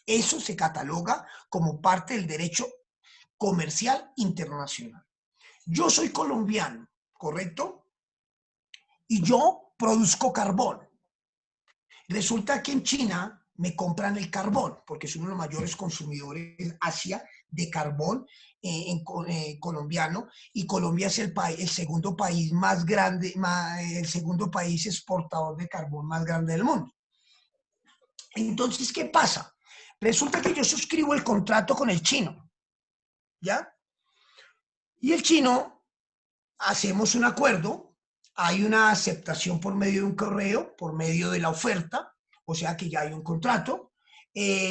Eso se cataloga como parte del derecho comercial internacional. yo soy colombiano, ¿correcto? Y yo produzco carbón. Resulta que en China me compran el carbón, porque es uno de los mayores consumidores en Asia de carbón colombiano, y Colombia es el segundo país más grande, el segundo país exportador de carbón más grande del mundo. Entonces, ¿qué pasa? Resulta que yo suscribo el contrato con el chino, ¿ya? Y el chino, hacemos un acuerdo, hay una aceptación por medio de un correo, por medio de la oferta, o sea que ya hay un contrato,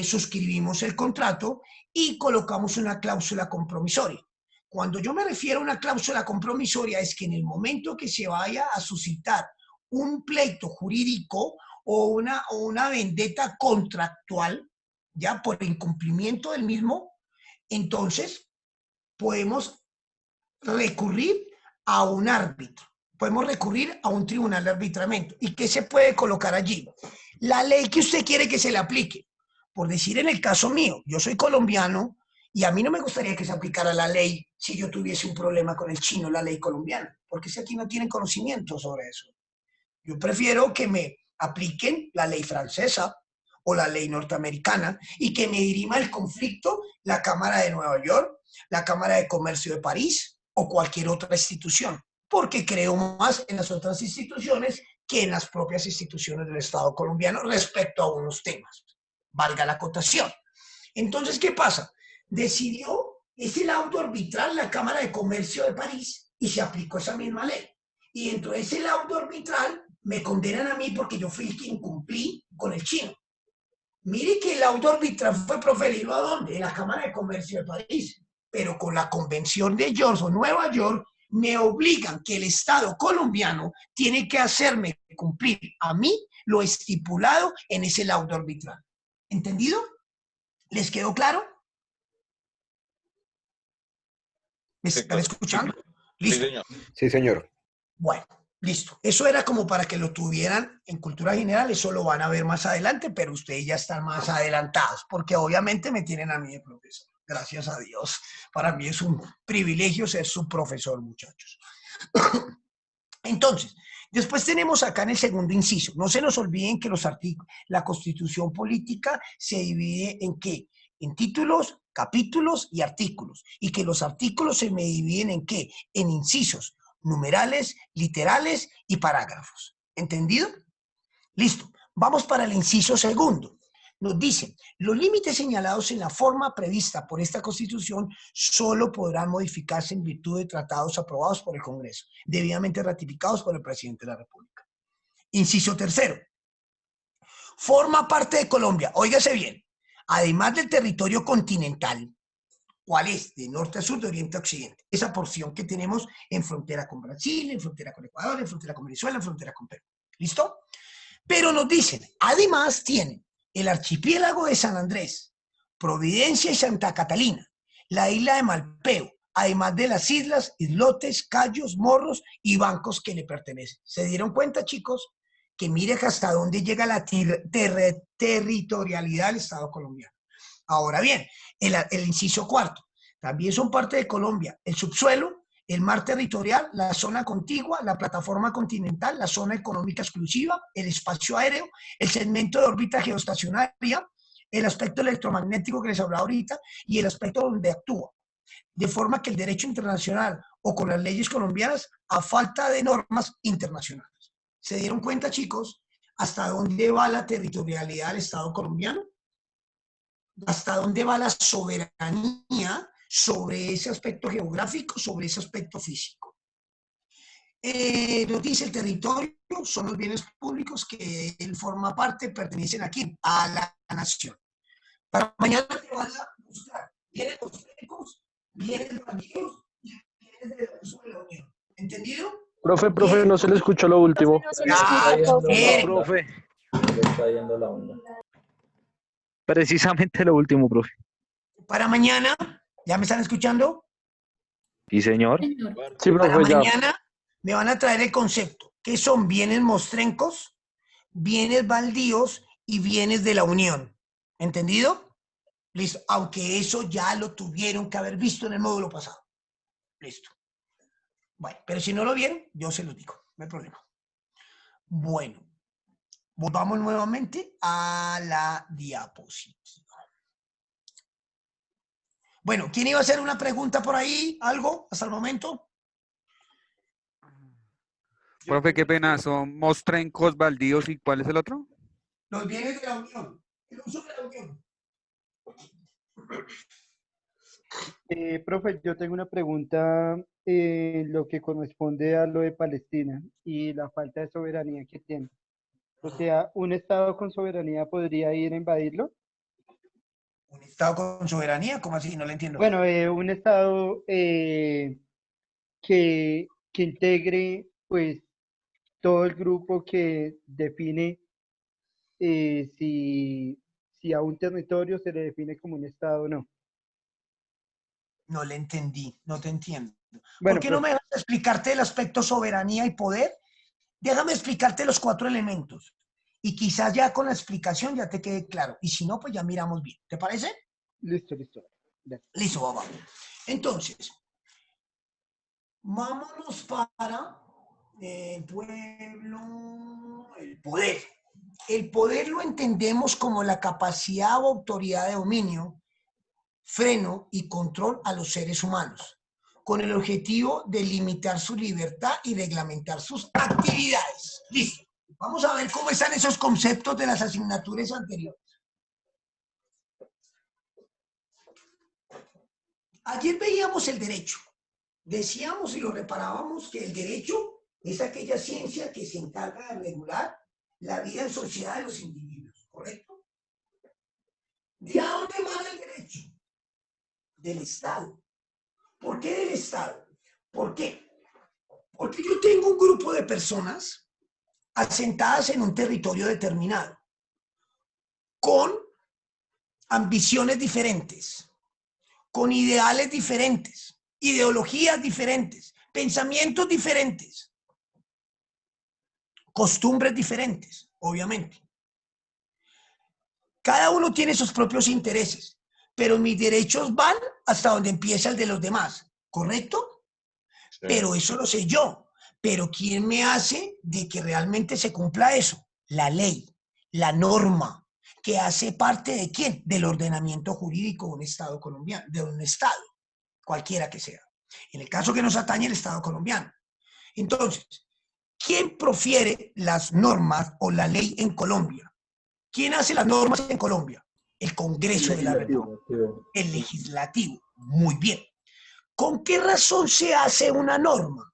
suscribimos el contrato y colocamos una cláusula compromisoria. Cuando yo me refiero a una cláusula compromisoria es que en el momento que se vaya a suscitar un pleito jurídico o una vendetta contractual, ya por incumplimiento del mismo, entonces podemos recurrir a un árbitro, podemos recurrir a un tribunal de arbitramiento. ¿Y qué se puede colocar allí? La ley que usted quiere que se le aplique. Por decir, en el caso mío, yo soy colombiano y a mí no me gustaría que se aplicara la ley si yo tuviese un problema con el chino, la ley colombiana, porque si aquí no tienen conocimiento sobre eso. Yo prefiero que me apliquen la ley francesa o la ley norteamericana y que me dirima el conflicto la Cámara de Nueva York, la Cámara de Comercio de París o cualquier otra institución, porque creo más en las otras instituciones que en las propias instituciones del Estado colombiano respecto a unos temas. Valga la acotación. Entonces, ¿qué pasa? Decidió ese laudo arbitral la Cámara de Comercio de París y se aplicó esa misma ley. Y dentro de ese laudo arbitral me condenan a mí porque yo fui el que incumplí con el chino. Mire que el laudo arbitral fue proferido ¿a dónde? En la Cámara de Comercio de París. Pero con la Convención de York o Nueva York me obligan que el Estado colombiano tiene que hacerme cumplir a mí lo estipulado en ese laudo arbitral. ¿Entendido? ¿Les quedó claro? ¿Me están escuchando? ¿Listo?
Sí, señor. Sí, señor.
Bueno, listo. Eso era como para que lo tuvieran en cultura general. Eso lo van a ver más adelante, pero ustedes ya están más adelantados, porque obviamente me tienen a mí de profesor. Gracias a Dios. Para mí es un privilegio ser su profesor, muchachos. Entonces, después tenemos acá en el segundo inciso. No se nos olviden que los artículos, la Constitución política se divide en ¿qué? En títulos, capítulos y artículos. Y que los artículos se me dividen en ¿qué? En incisos, numerales, literales y parágrafos. ¿Entendido? Listo. Vamos para el inciso segundo. Nos dicen, los límites señalados en la forma prevista por esta Constitución solo podrán modificarse en virtud de tratados aprobados por el Congreso, debidamente ratificados por el Presidente de la República. Inciso tercero. Forma parte de Colombia, óigase bien, además del territorio continental, ¿cuál es? De norte a sur, de oriente a occidente. Esa porción que tenemos en frontera con Brasil, en frontera con Ecuador, en frontera con Venezuela, en frontera con Perú. ¿Listo? Pero nos dicen, además tienen el archipiélago de San Andrés, Providencia y Santa Catalina, la isla de Malpeo, además de las islas, islotes, cayos, morros y bancos que le pertenecen. ¿Se dieron cuenta, chicos? Que mire hasta dónde llega la territorialidad del Estado colombiano. Ahora bien, el inciso cuarto, también son parte de Colombia el subsuelo, el mar territorial, la zona contigua, la plataforma continental, la zona económica exclusiva, el espacio aéreo, el segmento de órbita geoestacionaria, el aspecto electromagnético que les hablaba ahorita y el aspecto donde actúa. De forma que el derecho internacional o con las leyes colombianas a falta de normas internacionales. ¿Se dieron cuenta, chicos, hasta dónde va la territorialidad del Estado colombiano? ¿Hasta dónde va la soberanía sobre ese aspecto geográfico, sobre ese aspecto físico? Nos dice el territorio, son los bienes públicos que él forma parte, pertenecen aquí a la nación. Para mañana te van a buscar bienes cosméticos, bienes banqueros y bienes de la Unión. ¿Entendido?
Profe, no se le escuchó lo último.
Profe.
Está yendo la onda.
Precisamente lo último, profe.
Para mañana, ¿ya me están escuchando?
Sí, señor.
Sí, profe,
Para
ya.
mañana me van a traer el concepto, que son bienes mostrencos, bienes baldíos y bienes de la Unión. ¿Entendido? Listo. Aunque eso ya lo tuvieron que haber visto en el módulo pasado. Listo. Bueno, pero si no lo vieron, yo se los digo, no hay problema. Bueno, volvamos nuevamente a la diapositiva. Bueno, ¿quién iba a hacer una pregunta por ahí? ¿Algo hasta el momento?
Profe, qué pena, son mostrencos, baldíos y ¿cuál es el otro?
Los bienes de la Unión. El uso de la Unión.
Profe, yo tengo una pregunta en lo que corresponde a lo de Palestina y la falta de soberanía que tiene. O sea, ¿un Estado con soberanía podría ir a invadirlo?
¿Un Estado con soberanía? ¿Cómo así? No lo entiendo.
Bueno, un Estado que integre pues todo el grupo que define si a un territorio se le define como un Estado o no.
No le entendí, no te entiendo.
Bueno,
¿por qué no me dejas explicarte el aspecto soberanía y poder? Déjame explicarte los 4 elementos. Y quizás ya con la explicación ya te quede claro. Y si no, pues ya miramos bien. ¿Te parece?
Listo, listo.
Listo, vamos. Entonces, vámonos para el pueblo, el poder. El poder lo entendemos como la capacidad o autoridad de dominio, freno y control a los seres humanos, con el objetivo de limitar su libertad y reglamentar sus actividades. Listo. Vamos a ver cómo están esos conceptos de las asignaturas anteriores. Ayer veíamos el derecho. Decíamos y lo reparábamos que el derecho es aquella ciencia que se encarga de regular la vida en sociedad de los individuos, ¿correcto? ¿De a dónde emana el derecho? Del Estado. ¿Por qué del Estado? ¿Por qué? Porque yo tengo un grupo de personas asentadas en un territorio determinado, con ambiciones diferentes, con ideales diferentes, ideologías diferentes, pensamientos diferentes, costumbres diferentes, obviamente. Cada uno tiene sus propios intereses, pero mis derechos van hasta donde empieza el de los demás, ¿correcto? Sí. Pero eso lo sé yo. Pero ¿quién me hace de que realmente se cumpla eso? La ley, la norma, que hace parte de ¿quién? Del ordenamiento jurídico de un Estado colombiano, de un Estado, cualquiera que sea. En el caso que nos atañe el Estado colombiano. Entonces, ¿quién profiere las normas o la ley en Colombia? ¿Quién hace las normas en Colombia? El Congreso de la República, el legislativo. Muy bien. ¿Con qué razón se hace una norma?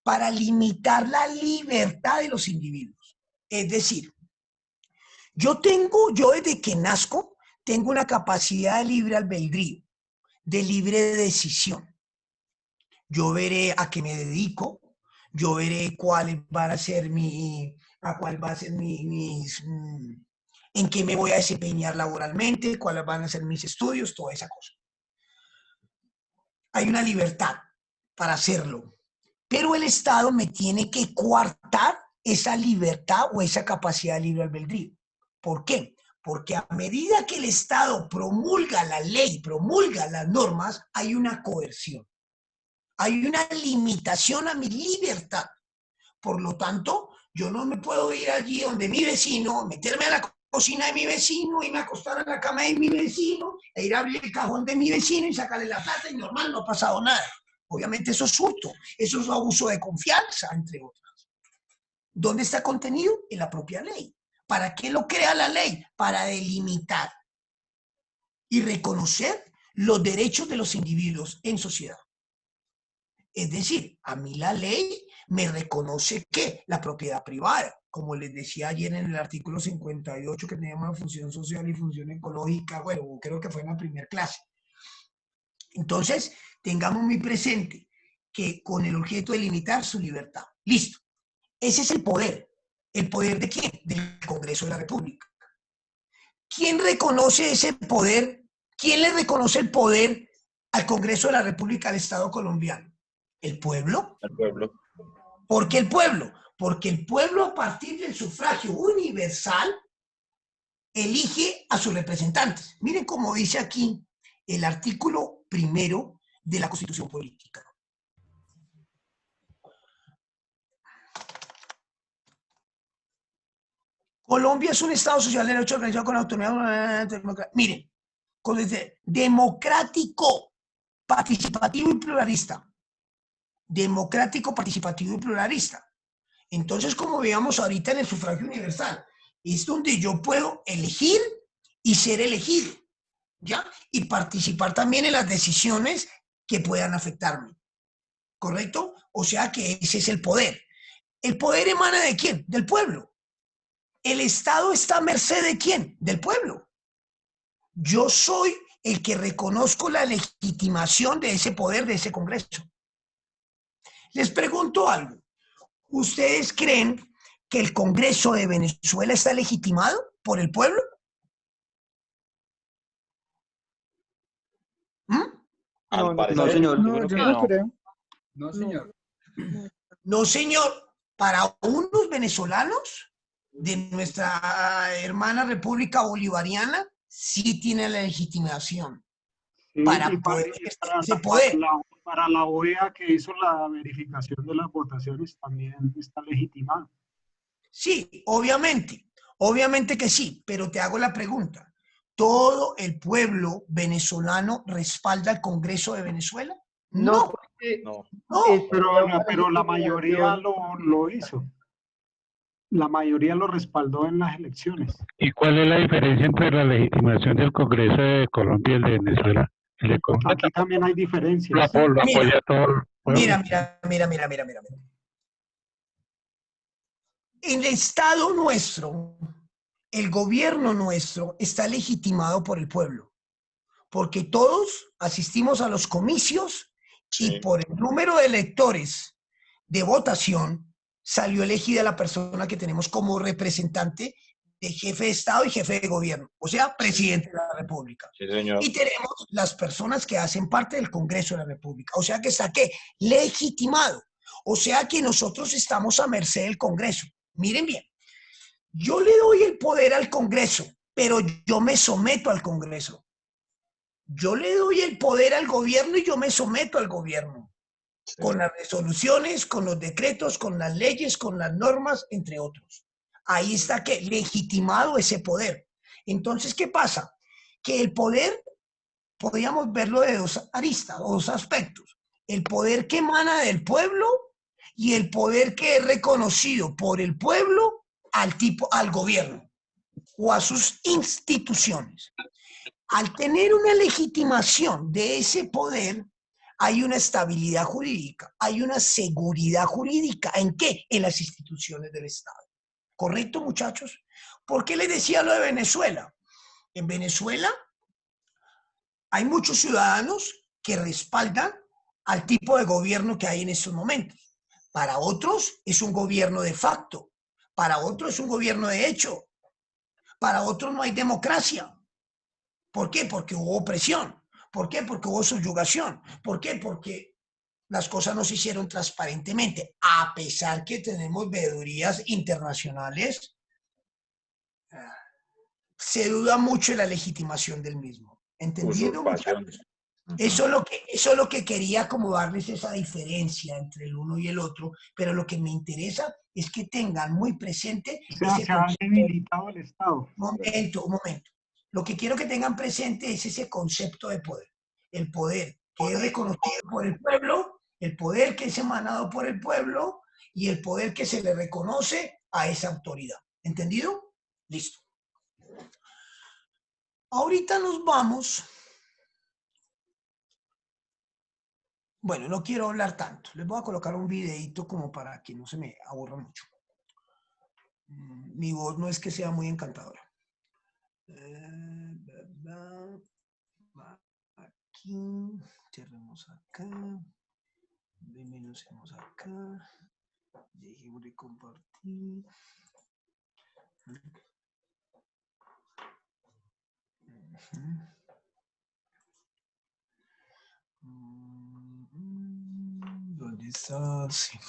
Para limitar la libertad de los individuos. Es decir, yo desde que nazco, tengo una capacidad de libre albedrío, de libre decisión. Yo veré a qué me dedico, yo veré cuáles van a ser en qué me voy a desempeñar laboralmente, cuáles van a ser mis estudios, toda esa cosa. Hay una libertad para hacerlo. Pero el Estado me tiene que coartar esa libertad o esa capacidad de libre albedrío. ¿Por qué? Porque a medida que el Estado promulga la ley, promulga las normas, hay una coerción. Hay una limitación a mi libertad. Por lo tanto, yo no me puedo ir allí donde mi vecino, meterme a la cocina de mi vecino, irme a acostar a la cama de mi vecino, e ir a abrir el cajón de mi vecino y sacarle la plata y normal, no ha pasado nada. Obviamente eso es hurto, eso es abuso de confianza, entre otras. ¿Dónde está contenido? En la propia ley. ¿Para qué lo crea la ley? Para delimitar y reconocer los derechos de los individuos en sociedad. Es decir, a mí la ley me reconoce ¿qué? La propiedad privada. Como les decía ayer en el artículo 58 que tenemos una función social y función ecológica, bueno, creo que fue en la primera clase. Entonces, tengamos muy presente que con el objeto de limitar su libertad. Listo. Ese es el poder. ¿El poder de quién? Del Congreso de la República. ¿Quién reconoce ese poder? ¿Quién le reconoce el poder al Congreso de la República, al Estado colombiano? ¿El pueblo?
El pueblo.
¿Por qué el pueblo? Porque el pueblo, a partir del sufragio universal, elige a sus representantes. Miren cómo dice aquí el artículo 1 de la Constitución Política. Colombia es un Estado social de derecho organizado con autonomía. Miren, cuando dice democrático, participativo y pluralista. Democrático, participativo y pluralista. Entonces, como veíamos ahorita en el sufragio universal, es donde yo puedo elegir y ser elegido, ¿ya? Y participar también en las decisiones que puedan afectarme, ¿correcto? O sea que ese es el poder. ¿El poder emana de quién? Del pueblo. ¿El Estado está a merced de quién? Del pueblo. Yo soy el que reconozco la legitimación de ese poder, de ese Congreso. Les pregunto algo. ¿Ustedes creen que el Congreso de Venezuela está legitimado por el pueblo?
No,
No, señor.
no, yo no creo.
No, señor.
No, señor. Para unos venezolanos de nuestra hermana República Bolivariana, sí tiene la legitimación para poder ejercer ese poder.
Para la OEA que hizo la verificación de las votaciones también está legitimado.
Sí, obviamente que sí, pero te hago la pregunta. ¿Todo el pueblo venezolano respalda al Congreso de Venezuela? No.
Pero la mayoría lo hizo. La mayoría lo respaldó en las elecciones.
¿Y cuál es la diferencia entre la legitimación del Congreso de Colombia y el de Venezuela?
Aquí también hay diferencias.
Lo apoya todo el pueblo.
Mira. El Estado nuestro, el gobierno nuestro, está legitimado por el pueblo, porque todos asistimos a los comicios y por el número de electores de votación salió elegida la persona que tenemos como representante de jefe de Estado y jefe de gobierno, o sea, presidente de la República.
Sí, señor.
Y tenemos las personas que hacen parte del Congreso de la República, o sea que está ¿qué? Legitimado, o sea que nosotros estamos a merced del Congreso. Miren bien, yo le doy el poder al Congreso, pero yo me someto al Congreso. Yo le doy el poder al gobierno y yo me someto al gobierno. Sí. Con las resoluciones, con los decretos, con las leyes, con las normas, entre otros. Ahí está que legitimado ese poder. Entonces, ¿qué pasa? Que el poder, podríamos verlo de dos aristas, dos aspectos. El poder que emana del pueblo y el poder que es reconocido por el pueblo al gobierno o a sus instituciones. Al tener una legitimación de ese poder, hay una estabilidad jurídica, hay una seguridad jurídica. ¿En qué? En las instituciones del Estado. ¿Correcto, muchachos? ¿Por qué les decía lo de Venezuela? En Venezuela hay muchos ciudadanos que respaldan al tipo de gobierno que hay en estos momentos. Para otros es un gobierno de facto, para otros es un gobierno de hecho, para otros no hay democracia. ¿Por qué? Porque hubo opresión. ¿Por qué? Porque hubo subyugación. ¿Por qué? Porque las cosas no se hicieron transparentemente. A pesar que tenemos veedurías internacionales, se duda mucho de la legitimación del mismo. ¿Entendido? Eso es lo que quería como darles esa diferencia entre el uno y el otro, pero lo que me interesa es que tengan muy presente...
Se ha debilitado el Estado.
Un momento. Lo que quiero que tengan presente es ese concepto de poder. El poder que es reconocido por el pueblo, el poder que es emanado por el pueblo y el poder que se le reconoce a esa autoridad. ¿Entendido? Listo. Ahorita nos vamos... Bueno, no quiero hablar tanto. Les voy a colocar un videito como para que no se me aburra mucho. Mi voz no es que sea muy encantadora. Aquí, cerremos acá, disminuimos acá, dejemos de compartir. ¿Dónde está? Sí.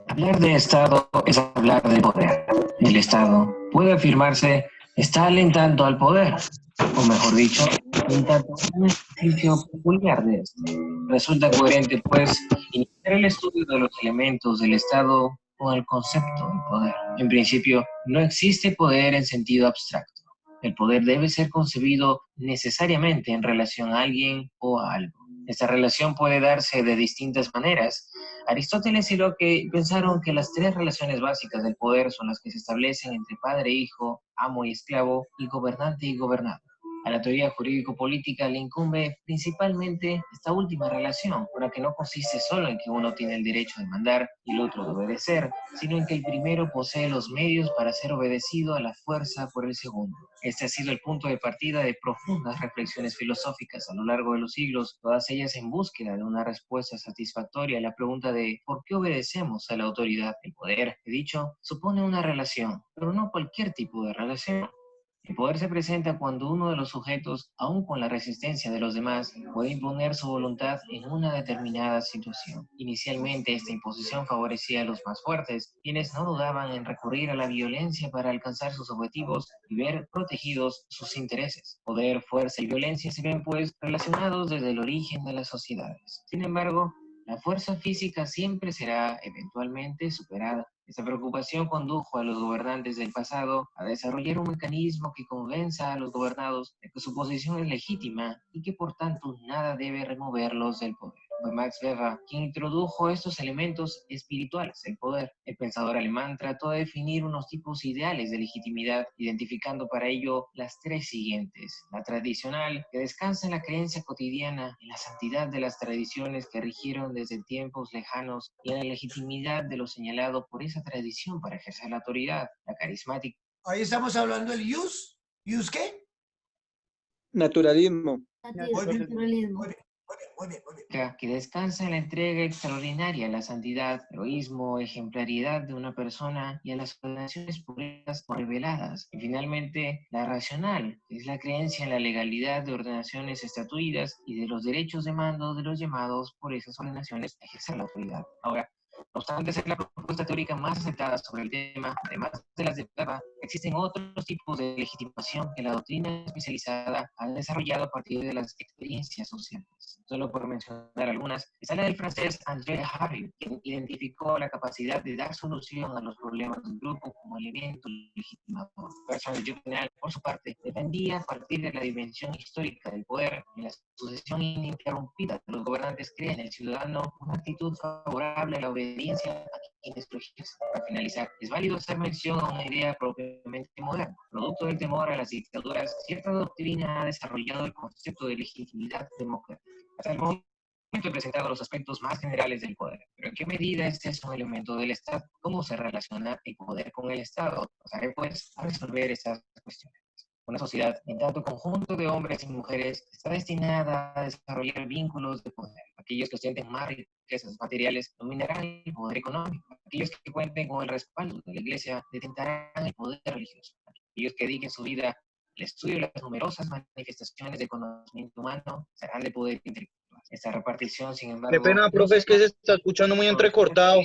Hablar de Estado es hablar de poder. El Estado, puede afirmarse, está alentando al poder, o mejor dicho, alentando un ejercicio peculiar de este. Resulta coherente, pues, iniciar el estudio de los elementos del Estado con el concepto de poder. En principio, no existe poder en sentido abstracto. El poder debe ser concebido necesariamente en relación a alguien o a algo. Esta relación puede darse de distintas maneras. Aristóteles y Locke pensaron que las tres relaciones básicas del poder son las que se establecen entre padre e hijo, amo y esclavo, y gobernante y gobernado. A la teoría jurídico-política le incumbe principalmente esta última relación, una que no consiste solo en que uno tiene el derecho de mandar y el otro de obedecer, sino en que el primero posee los medios para ser obedecido a la fuerza por el segundo. Este ha sido el punto de partida de profundas reflexiones filosóficas a lo largo de los siglos, todas ellas en búsqueda de una respuesta satisfactoria a la pregunta de ¿por qué obedecemos a la autoridad? El poder, he dicho, supone una relación, pero no cualquier tipo de relación. El poder se presenta cuando uno de los sujetos, aun con la resistencia de los demás, puede imponer su voluntad en una determinada situación. Inicialmente, esta imposición favorecía a los más fuertes, quienes no dudaban en recurrir a la violencia para alcanzar sus objetivos y ver protegidos sus intereses. Poder, fuerza y violencia se ven, pues, relacionados desde el origen de las sociedades. Sin embargo, la fuerza física siempre será eventualmente superada. Esta preocupación condujo a los gobernantes del pasado a desarrollar un mecanismo que convenza a los gobernados de que su posición es legítima y que por tanto nada debe removerlos del poder. Fue Max Weber quien introdujo estos elementos espirituales del poder. El pensador alemán trató de definir unos tipos ideales de legitimidad, identificando para ello las tres siguientes. La tradicional, que descansa en la creencia cotidiana, en la santidad de las tradiciones que rigieron desde tiempos lejanos y en la legitimidad de lo señalado por esa tradición para ejercer la autoridad. La carismática.
Ahí estamos hablando del ¿Use qué?
Naturalismo.
Naturalismo.
Que descansa en la entrega extraordinaria, la santidad, heroísmo, ejemplaridad de una persona y a las ordenaciones puras o reveladas. Y finalmente, la racional, que es la creencia en la legalidad de ordenaciones estatuidas y de los derechos de mando de los llamados por esas ordenaciones a ejercer la autoridad. Ahora, no obstante ser la propuesta teórica más aceptada sobre el tema, además de las de Weber, existen otros tipos de legitimación que la doctrina especializada ha desarrollado a partir de las experiencias sociales. Solo por mencionar algunas, está la del francés André Harry, quien identificó la capacidad de dar solución a los problemas del grupo como elemento legitimador. Bertrand Juvenal, por su parte, defendía a partir de la dimensión histórica del poder y la sucesión ininterrumpida de los gobernantes crea en el ciudadano una actitud favorable a la obediencia a quienes lo ejercen. Para finalizar, es válido hacer mención a una idea propiamente moderna. Producto del temor a las dictaduras, cierta doctrina ha desarrollado el concepto de legitimidad democrática. Hasta el momento he presentado los aspectos más generales del poder, pero ¿en qué medida este es un elemento del Estado? ¿Cómo se relaciona el poder con el Estado? Pasaré pues a resolver estas cuestiones. Una sociedad, en tanto conjunto de hombres y mujeres, está destinada a desarrollar vínculos de poder. Aquellos que ostenten más riquezas materiales dominarán el poder económico. Aquellos que cuenten con el respaldo de la Iglesia detentarán el poder religioso. Aquellos que dediquen su vida al estudio de las numerosas manifestaciones de conocimiento humano serán de poder intelectual. Esta repartición, sin embargo...
Qué pena, profe, es que se está escuchando muy entrecortado.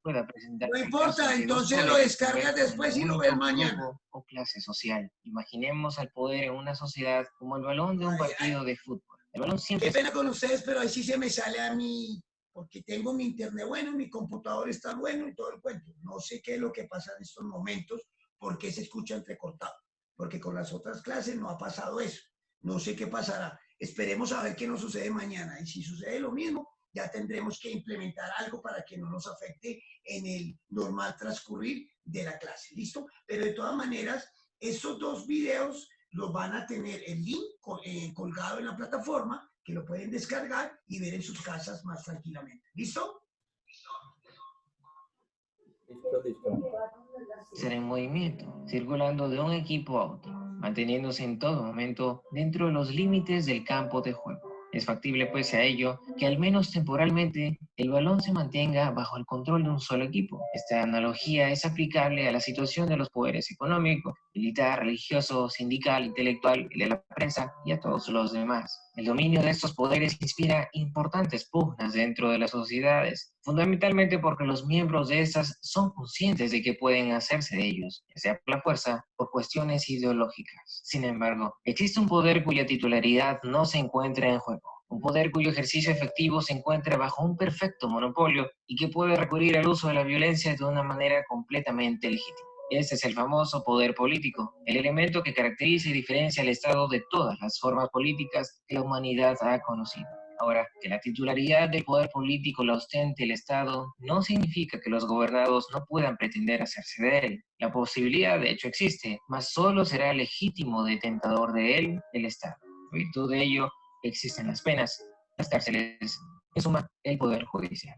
No importa, entonces lo descargas después y lo ves mañana.
O clase social. Imaginemos al poder en una sociedad como el balón de un partido de fútbol. El balón siempre...
Qué pena con ustedes, pero ahí sí se me sale a mí, porque tengo mi internet bueno, mi computador está bueno y todo el cuento. No sé qué es lo que pasa en estos momentos, porque se escucha entrecortado. Porque con las otras clases no ha pasado eso. No sé qué pasará. Esperemos a ver qué nos sucede mañana. Y si sucede lo mismo, ya tendremos que implementar algo para que no nos afecte en el normal transcurrir de la clase. ¿Listo? Pero de todas maneras, estos dos videos los van a tener el link colgado en la plataforma, que lo pueden descargar y ver en sus casas más tranquilamente. ¿Listo?
Ser en movimiento, circulando de un equipo a otro, manteniéndose en todo momento dentro de los límites del campo de juego. Es factible, pues, a ello que al menos temporalmente el balón se mantenga bajo el control de un solo equipo. Esta analogía es aplicable a la situación de los poderes económico, militar, religioso, sindical, intelectual, el de la prensa y a todos los demás. El dominio de estos poderes inspira importantes pugnas dentro de las sociedades, fundamentalmente porque los miembros de estas son conscientes de que pueden hacerse de ellos, ya sea por la fuerza o por cuestiones ideológicas. Sin embargo, existe un poder cuya titularidad no se encuentra en juego. Un poder cuyo ejercicio efectivo se encuentra bajo un perfecto monopolio y que puede recurrir al uso de la violencia de una manera completamente legítima. Este es el famoso poder político, el elemento que caracteriza y diferencia al Estado de todas las formas políticas que la humanidad ha conocido. Ahora, que la titularidad del poder político la ostente el Estado no significa que los gobernados no puedan pretender hacerse de él. La posibilidad, de hecho, existe, mas solo será el legítimo detentador de él el Estado. En virtud de ello, existen las penas, las cárceles, en suma, el poder judicial.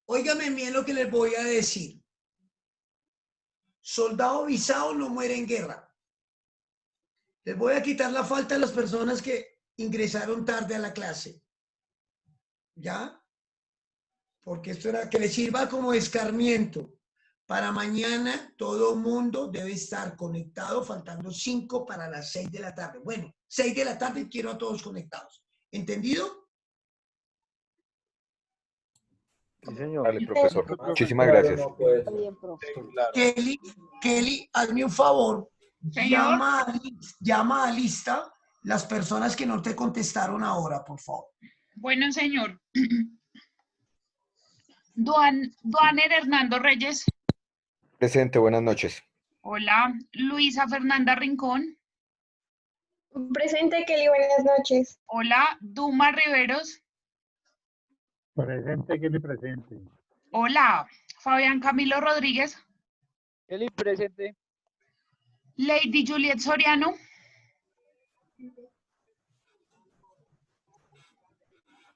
Óigame bien lo que les voy a decir. Soldado visado no muere en guerra. Les voy a quitar la falta a las personas que ingresaron tarde a la clase. ¿Ya? Porque esto era que les sirva como escarmiento. Para mañana todo mundo debe estar conectado, faltando 5 para las 6 de la tarde. Bueno, 6 de la tarde quiero a todos conectados. ¿Entendido?
Sí, señor. Vale, profesor. Muchísimas gracias.
Kelly, hazme un favor.
Señor.
Llama a lista las personas que no te contestaron ahora, por favor.
Bueno, señor. Duaner Hernando Reyes.
Presente, buenas noches.
Hola. Luisa Fernanda Rincón.
Presente, Kelly, buenas noches.
Hola. Duma Riveros.
Presente, Kelly, presente.
Hola. Fabián Camilo Rodríguez.
Kelly, presente.
Lady Juliet Soriano.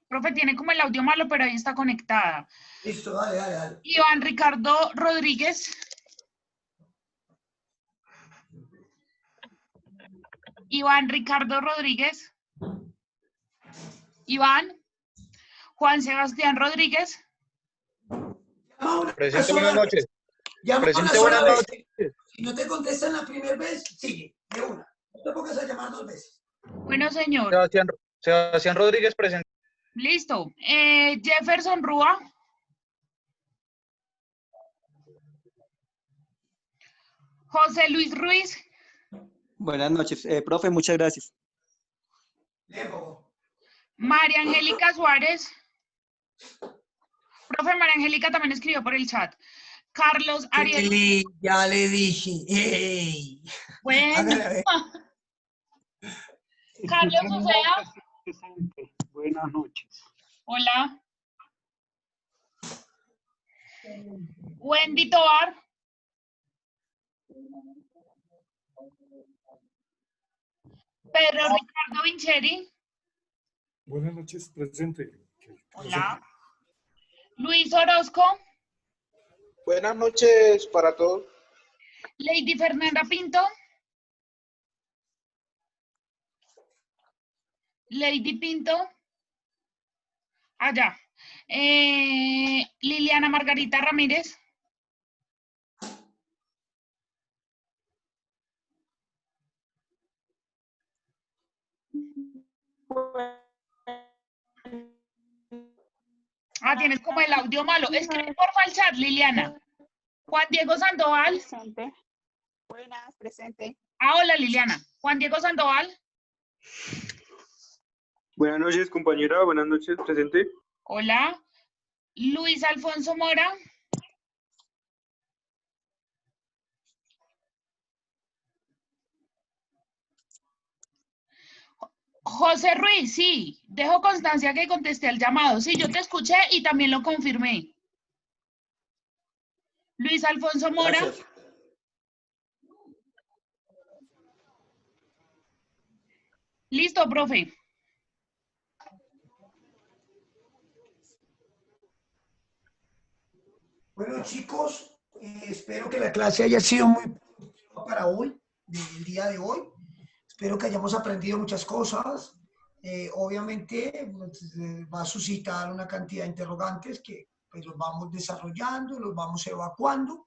Profe, tiene como el audio malo, pero ahí está conectada.
Listo, dale.
Iván Ricardo Rodríguez. Iván Ricardo Rodríguez. Iván. Juan Sebastián Rodríguez.
Presente, buenas noches.
Presente, buenas noches. Si no te contestan la primera vez, sigue, de una. No te pongas a llamar 2 veces.
Bueno, señor.
Sebastián Rodríguez, presente.
Listo. Jefferson Rúa. José Luis Ruiz.
Buenas noches. Profe, muchas gracias.
María Angélica Suárez. Profe, María Angélica también escribió por el chat. Carlos Ariel.
Ya le dije. ¡Ey!
Bueno. Carlos Ocea.
Buenas noches.
Hola. Wendy Tobar. Pedro Ricardo Vincheri.
Buenas noches, presente.
Hola. Luis Orozco.
Buenas noches para todos.
Lady Fernanda Pinto. Lady Pinto. Allá. Liliana Margarita Ramírez. Ah, tienes como el audio malo. Escribe porfa al chat, Liliana. Juan Diego Sandoval.
Presente. Buenas, presente.
Ah, hola, Liliana. Juan Diego Sandoval.
Buenas noches, compañera. Buenas noches, presente.
Hola. Luis Alfonso Mora. José Ruiz, sí. Dejo constancia que contesté al llamado. Sí, yo te escuché y también lo confirmé. Luis Alfonso Mora.
Gracias.
Listo, profe.
Bueno, chicos, espero que la clase haya sido muy productiva para hoy, del día de hoy. Espero que hayamos aprendido muchas cosas. Obviamente va a suscitar una cantidad de interrogantes que pues, los vamos desarrollando, los vamos evacuando.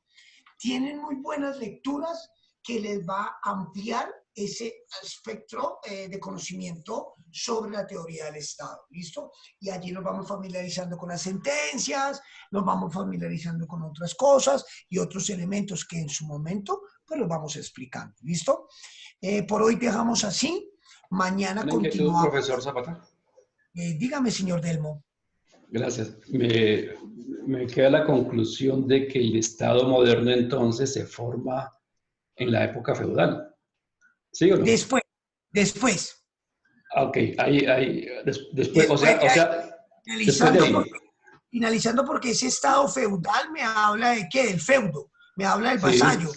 Tienen muy buenas lecturas que les va a ampliar ese espectro de conocimiento sobre la teoría del Estado, ¿listo? Y allí nos vamos familiarizando con las sentencias, nos vamos familiarizando con otras cosas y otros elementos que en su momento pues los vamos explicando, ¿listo? Por hoy dejamos así, mañana continuamos.
Profesor Zapata.
Dígame, señor Delmo.
Gracias. Me queda la conclusión de que el Estado moderno entonces se forma en la época feudal. ¿Sí o no?
Después.
Ok, después, o sea
finalizando porque ese Estado feudal me habla de ¿qué? Del feudo, me habla del vasallo,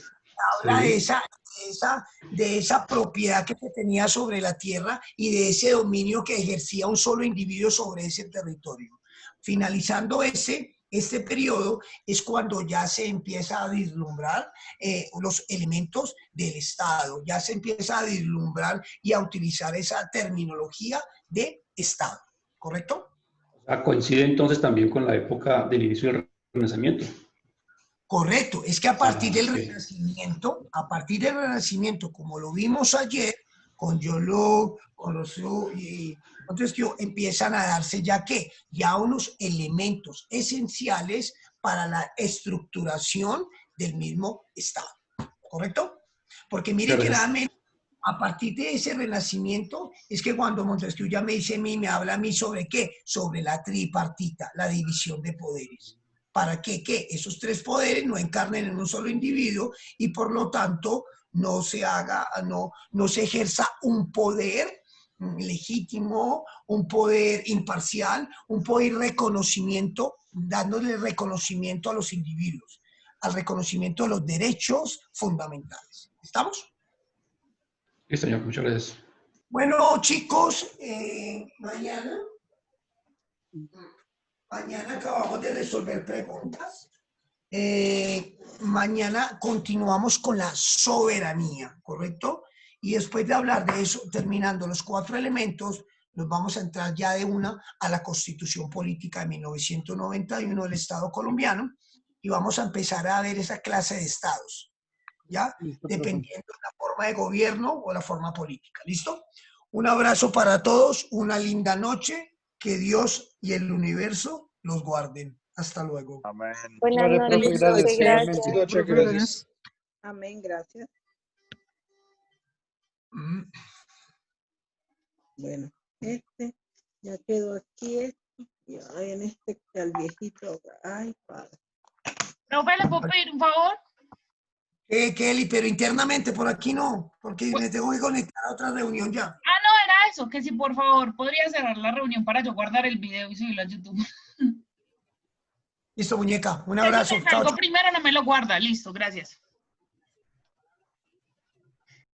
me habla de esa propiedad que se tenía sobre la tierra y de ese dominio que ejercía un solo individuo sobre ese territorio. Finalizando este periodo es cuando ya se empieza a vislumbrar los elementos del Estado, ya se empieza a vislumbrar y a utilizar esa terminología de Estado, ¿correcto?
Coincide entonces también con la época del inicio del Renacimiento.
Correcto, es que a partir del Renacimiento, como lo vimos ayer, con John Locke, con Rousseau y Montesquieu, empiezan a darse ya unos elementos esenciales para la estructuración del mismo Estado, ¿correcto? Porque mire que realmente a partir de ese Renacimiento es que cuando Montesquieu ya me dice a mí, me habla a mí sobre ¿qué? Sobre la tripartita, la división de poderes. ¿Para qué? Que esos tres poderes no encarnen en un solo individuo y por lo tanto no se ejerza un poder legítimo, un poder imparcial, un poder reconocimiento, dándole reconocimiento a los individuos, al reconocimiento de los derechos fundamentales. ¿Estamos?
Sí, señor, muchas gracias.
Bueno, chicos, mañana acabamos de resolver preguntas. Mañana continuamos con la soberanía, ¿correcto? Y después de hablar de eso, terminando los 4 elementos, nos vamos a entrar ya de una a la Constitución Política de 1991 del Estado colombiano y vamos a empezar a ver esa clase de estados, ¿ya? Dependiendo de la forma de gobierno o la forma política, ¿listo? Un abrazo para todos, una linda noche, que Dios y el universo los guarden. Hasta luego.
Amén.
Buenas noches,
Gracias.
Amén, gracias. Bueno, ya quedó aquí y ahora en al viejito. Ay, padre.
Profe, ¿le puedo pedir un favor?
Kelly, pero internamente por aquí no, porque me tengo que conectar a otra reunión ya.
No, era eso, que si por favor podría cerrar la reunión para yo guardar el video y subirlo a YouTube.
Listo, muñeca, un abrazo.
Si salgo primero no me lo guarda, listo, gracias.